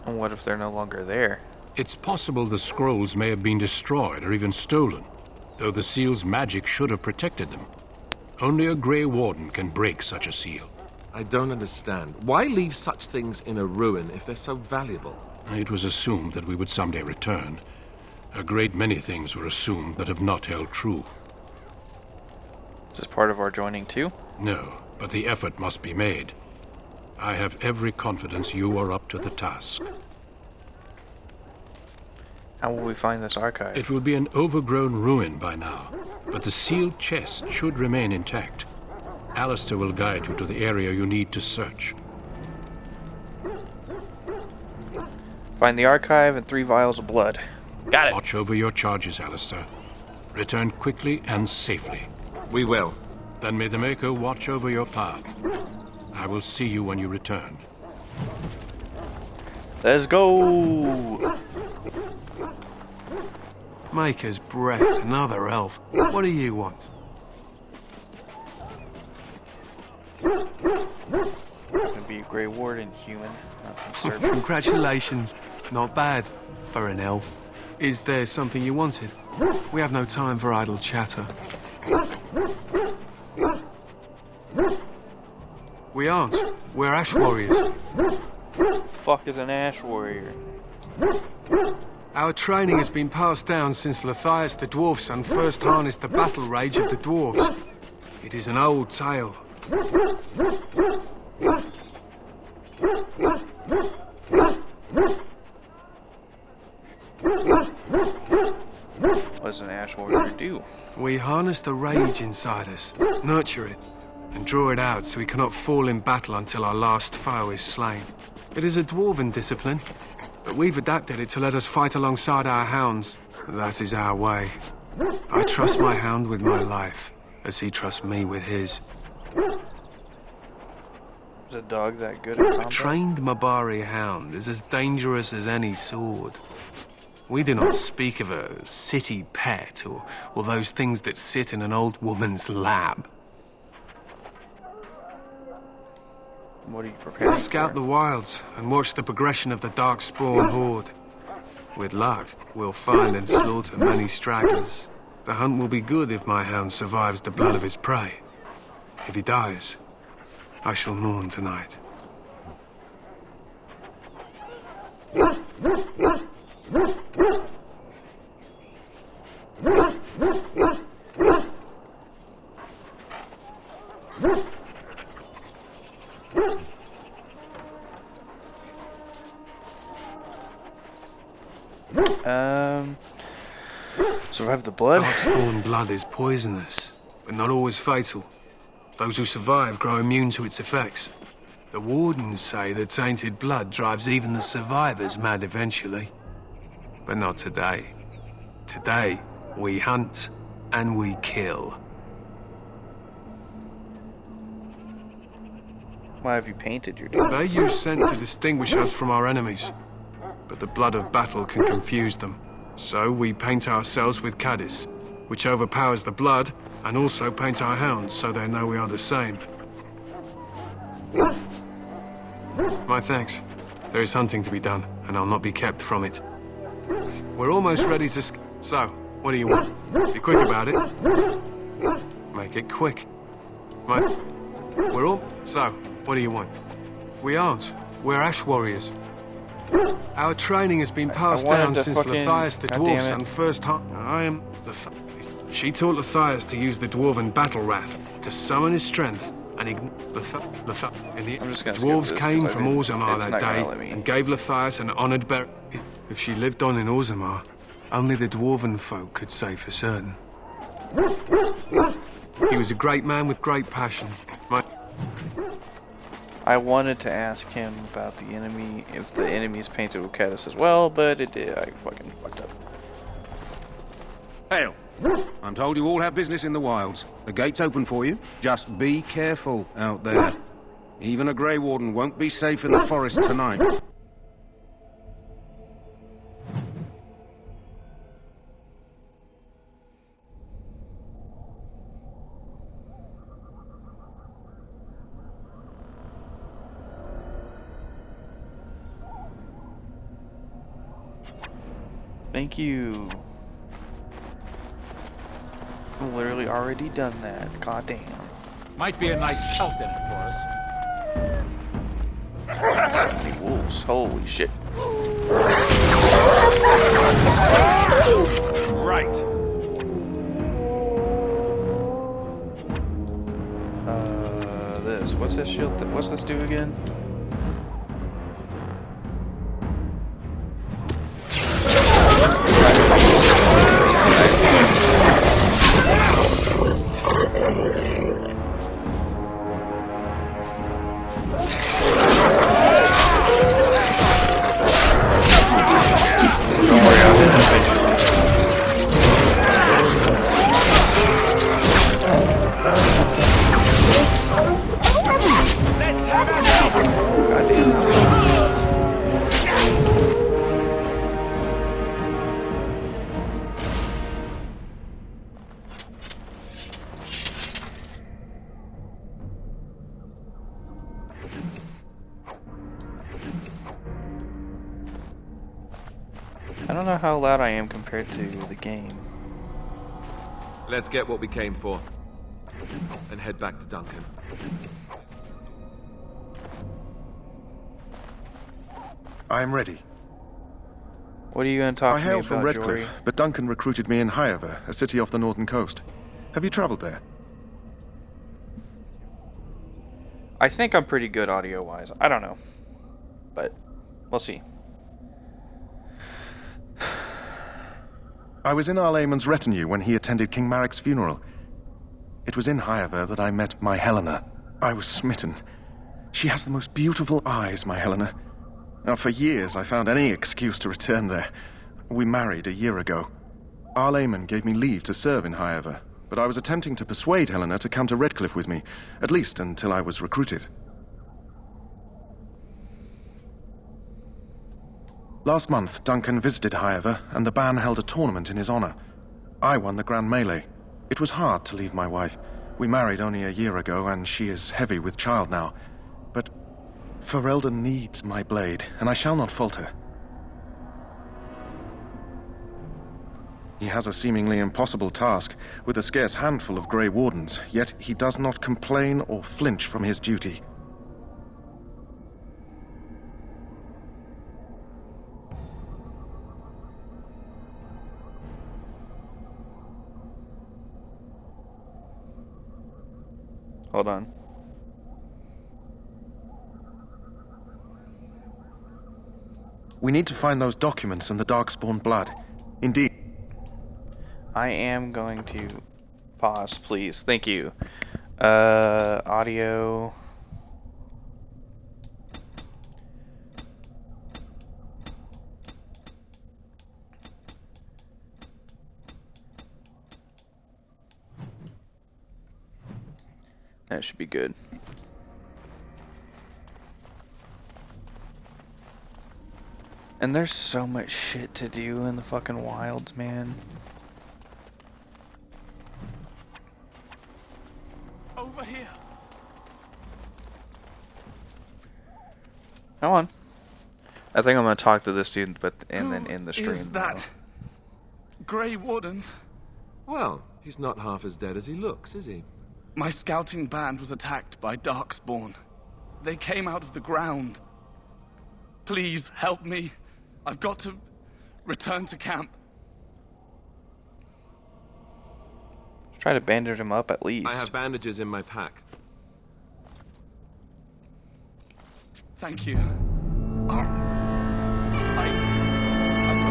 And what if they're no longer there? It's possible the scrolls may have been destroyed or even stolen, though the seal's magic should have protected them. Only a Grey Warden can break such a seal. I don't understand. Why leave such things in a ruin if they're so valuable? It was assumed that we would someday return. A great many things were assumed that have not held true. Is this part of our joining too? No, but the effort must be made. I have every confidence you are up to the task. How will we find this archive? It will be an overgrown ruin by now, but the sealed chest should remain intact. Alistair will guide you to the area you need to search. Find the archive and 3 vials of blood. Got it. Watch over your charges, Alistair. Return quickly and safely. We will. Then may the Maker watch over your path. I will see you when you return. Let's go! Maker's breath, another elf. What do you want? Gonna be a Grey Warden human, not some servant. Congratulations. Not bad for an elf. Is there something you wanted? We have no time for idle chatter. We aren't. We're ash warriors. Fuck is an ash warrior? Our training has been passed down since Lathias the dwarf son first harnessed the battle rage of the dwarves. It is an old tale. What does an ash warrior do? We harness the rage inside us, nurture it, and draw it out so we cannot fall in battle until our last foe is slain. It is a dwarven discipline, but we've adapted it to let us fight alongside our hounds. That is our way. I trust my hound with my life, as he trusts me with his. Is a dog that good at combat? A trained Mabari hound is as dangerous as any sword. We do not speak of a city pet or those things that sit in an old woman's lap. What are you preparing Scout for? the wilds and watch the progression of the Darkspawn horde. With luck, we'll find and slaughter many stragglers. The hunt will be good if my hound survives the blood of his prey. If he dies, I shall mourn tonight. Survive the blood? Darkspawn blood is poisonous, but not always fatal. Those who survive grow immune to its effects. The wardens say that tainted blood drives even the survivors mad eventually. But not today. Today, we hunt and we kill. Why have you painted your dog? They use scent to distinguish us from our enemies, but the blood of battle can confuse them. So we paint ourselves with caddis, which overpowers the blood, and also paint our hounds so they know we are the same. My thanks. There is hunting to be done, and I'll not be kept from it. We're almost ready to So, what do you want? Be quick about it. Make it quick. So, what do you want? We aren't. We're ash warriors. Our training has been passed down since Lathias the Dwarf's son first I am She taught Lathias to use the Dwarven battle wrath to summon his strength and ignore Dwarves came from Orzammar that day and gave Lathias an honoured burial. If she lived on in Orzammar, only the Dwarven folk could say for certain. He was a great man with great passions. I wanted to ask him about the enemy, if the enemy is painted with caddis as well, but it did. I fucking fucked up. Hail. I'm told you all have business in the wilds. The gate's open for you. Just be careful out there. Even a Grey Warden won't be safe in the forest tonight. Thank you. I've literally already done that. God damn. Might be a nice pelt in it for us. So many wolves. Holy shit. Right. This. What's this shield? What's this do again? I don't know how loud I am compared to the game. Let's get what we came for. And head back to Duncan. I am ready. What are you going to talk to me about, I hail from Redcliffe, Jory? but Duncan recruited me in Highever, a city off the northern coast. Have you travelled there? I think I'm pretty good audio-wise. I don't know. But we'll see. I was in Arlayman's retinue when he attended King Marek's funeral. It was in Highever that I met my Helena. I was smitten. She has the most beautiful eyes, my Helena. Now, for years I found any excuse to return there. We married a year ago. Arlayman gave me leave to serve in Highever, but I was attempting to persuade Helena to come to Redcliffe with me, at least until I was recruited. Last month, Duncan visited Highever, and the band held a tournament in his honor. I won the Grand Melee. It was hard to leave my wife. We married only a year ago, and she is heavy with child now. But Ferelden needs my blade, and I shall not falter. He has a seemingly impossible task, with a scarce handful of Grey Wardens, yet he does not complain or flinch from his duty. Hold on. We need to find those documents and the Darkspawn blood. Indeed. I am going to pause, please. Thank you. Audio. That should be good. And there's so much shit to do in the fucking wilds, man. Over here. Come on. I think I'm gonna talk to this dude, and then end the stream. Is that Grey Wardens? Well, he's not half as dead as he looks, is he? My scouting band was attacked by Darkspawn. They came out of the ground. Please help me. I've got to return to camp. Let's try to bandage him up at least. I have bandages in my pack. Thank you. I've got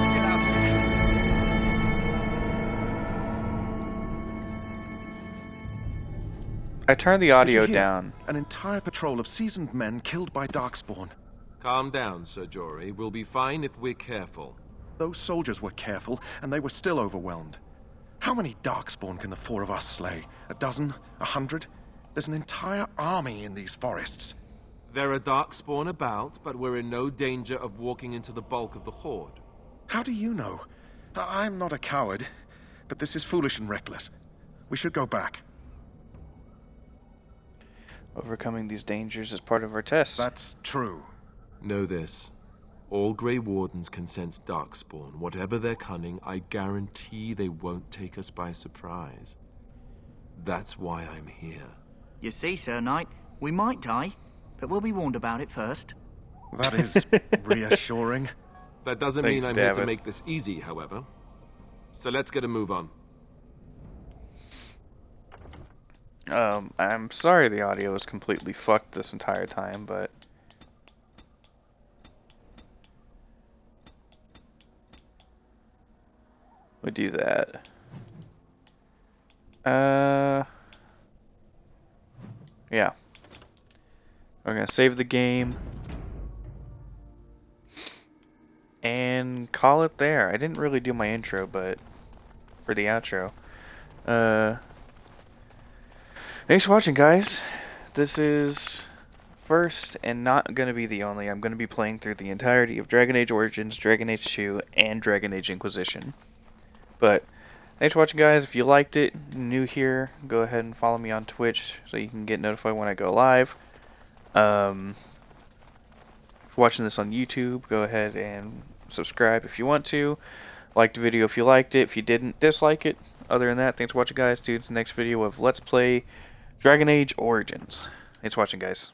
to get out of here. I turned the audio down. An entire patrol of seasoned men killed by Darkspawn. Calm down, Sir Jory. We'll be fine if we're careful. Those soldiers were careful, and they were still overwhelmed. How many Darkspawn can the four of us slay? A dozen? 100? There's an entire army in these forests. There are Darkspawn about, but we're in no danger of walking into the bulk of the Horde. How do you know? I'm not a coward, but this is foolish and reckless. We should go back. Overcoming these dangers is part of our test. That's true. Know this. All Grey Wardens can sense Darkspawn. Whatever their cunning, I guarantee they won't take us by surprise. That's why I'm here. You see, Sir Knight, we might die, but we'll be warned about it first. That is reassuring. That doesn't mean I'm here to make this easy, however. So let's get a move on. I'm sorry the audio was completely fucked this entire time, but... we do that. Yeah. We're gonna save the game. And call it there. I didn't really do my intro, but... for the outro. Thanks for watching, guys. This is first and not going to be the only. I'm going to be playing through the entirety of Dragon Age Origins, Dragon Age 2, and Dragon Age Inquisition. But thanks for watching, guys. If you liked it, new here, go ahead and follow me on Twitch so you can get notified when I go live. If you're watching this on YouTube, go ahead and subscribe if you want to. Like the video if you liked it. If you didn't, dislike it. Other than that, thanks for watching, guys. See you in the next video of Let's Play Dragon Age Origins. Thanks for watching, guys.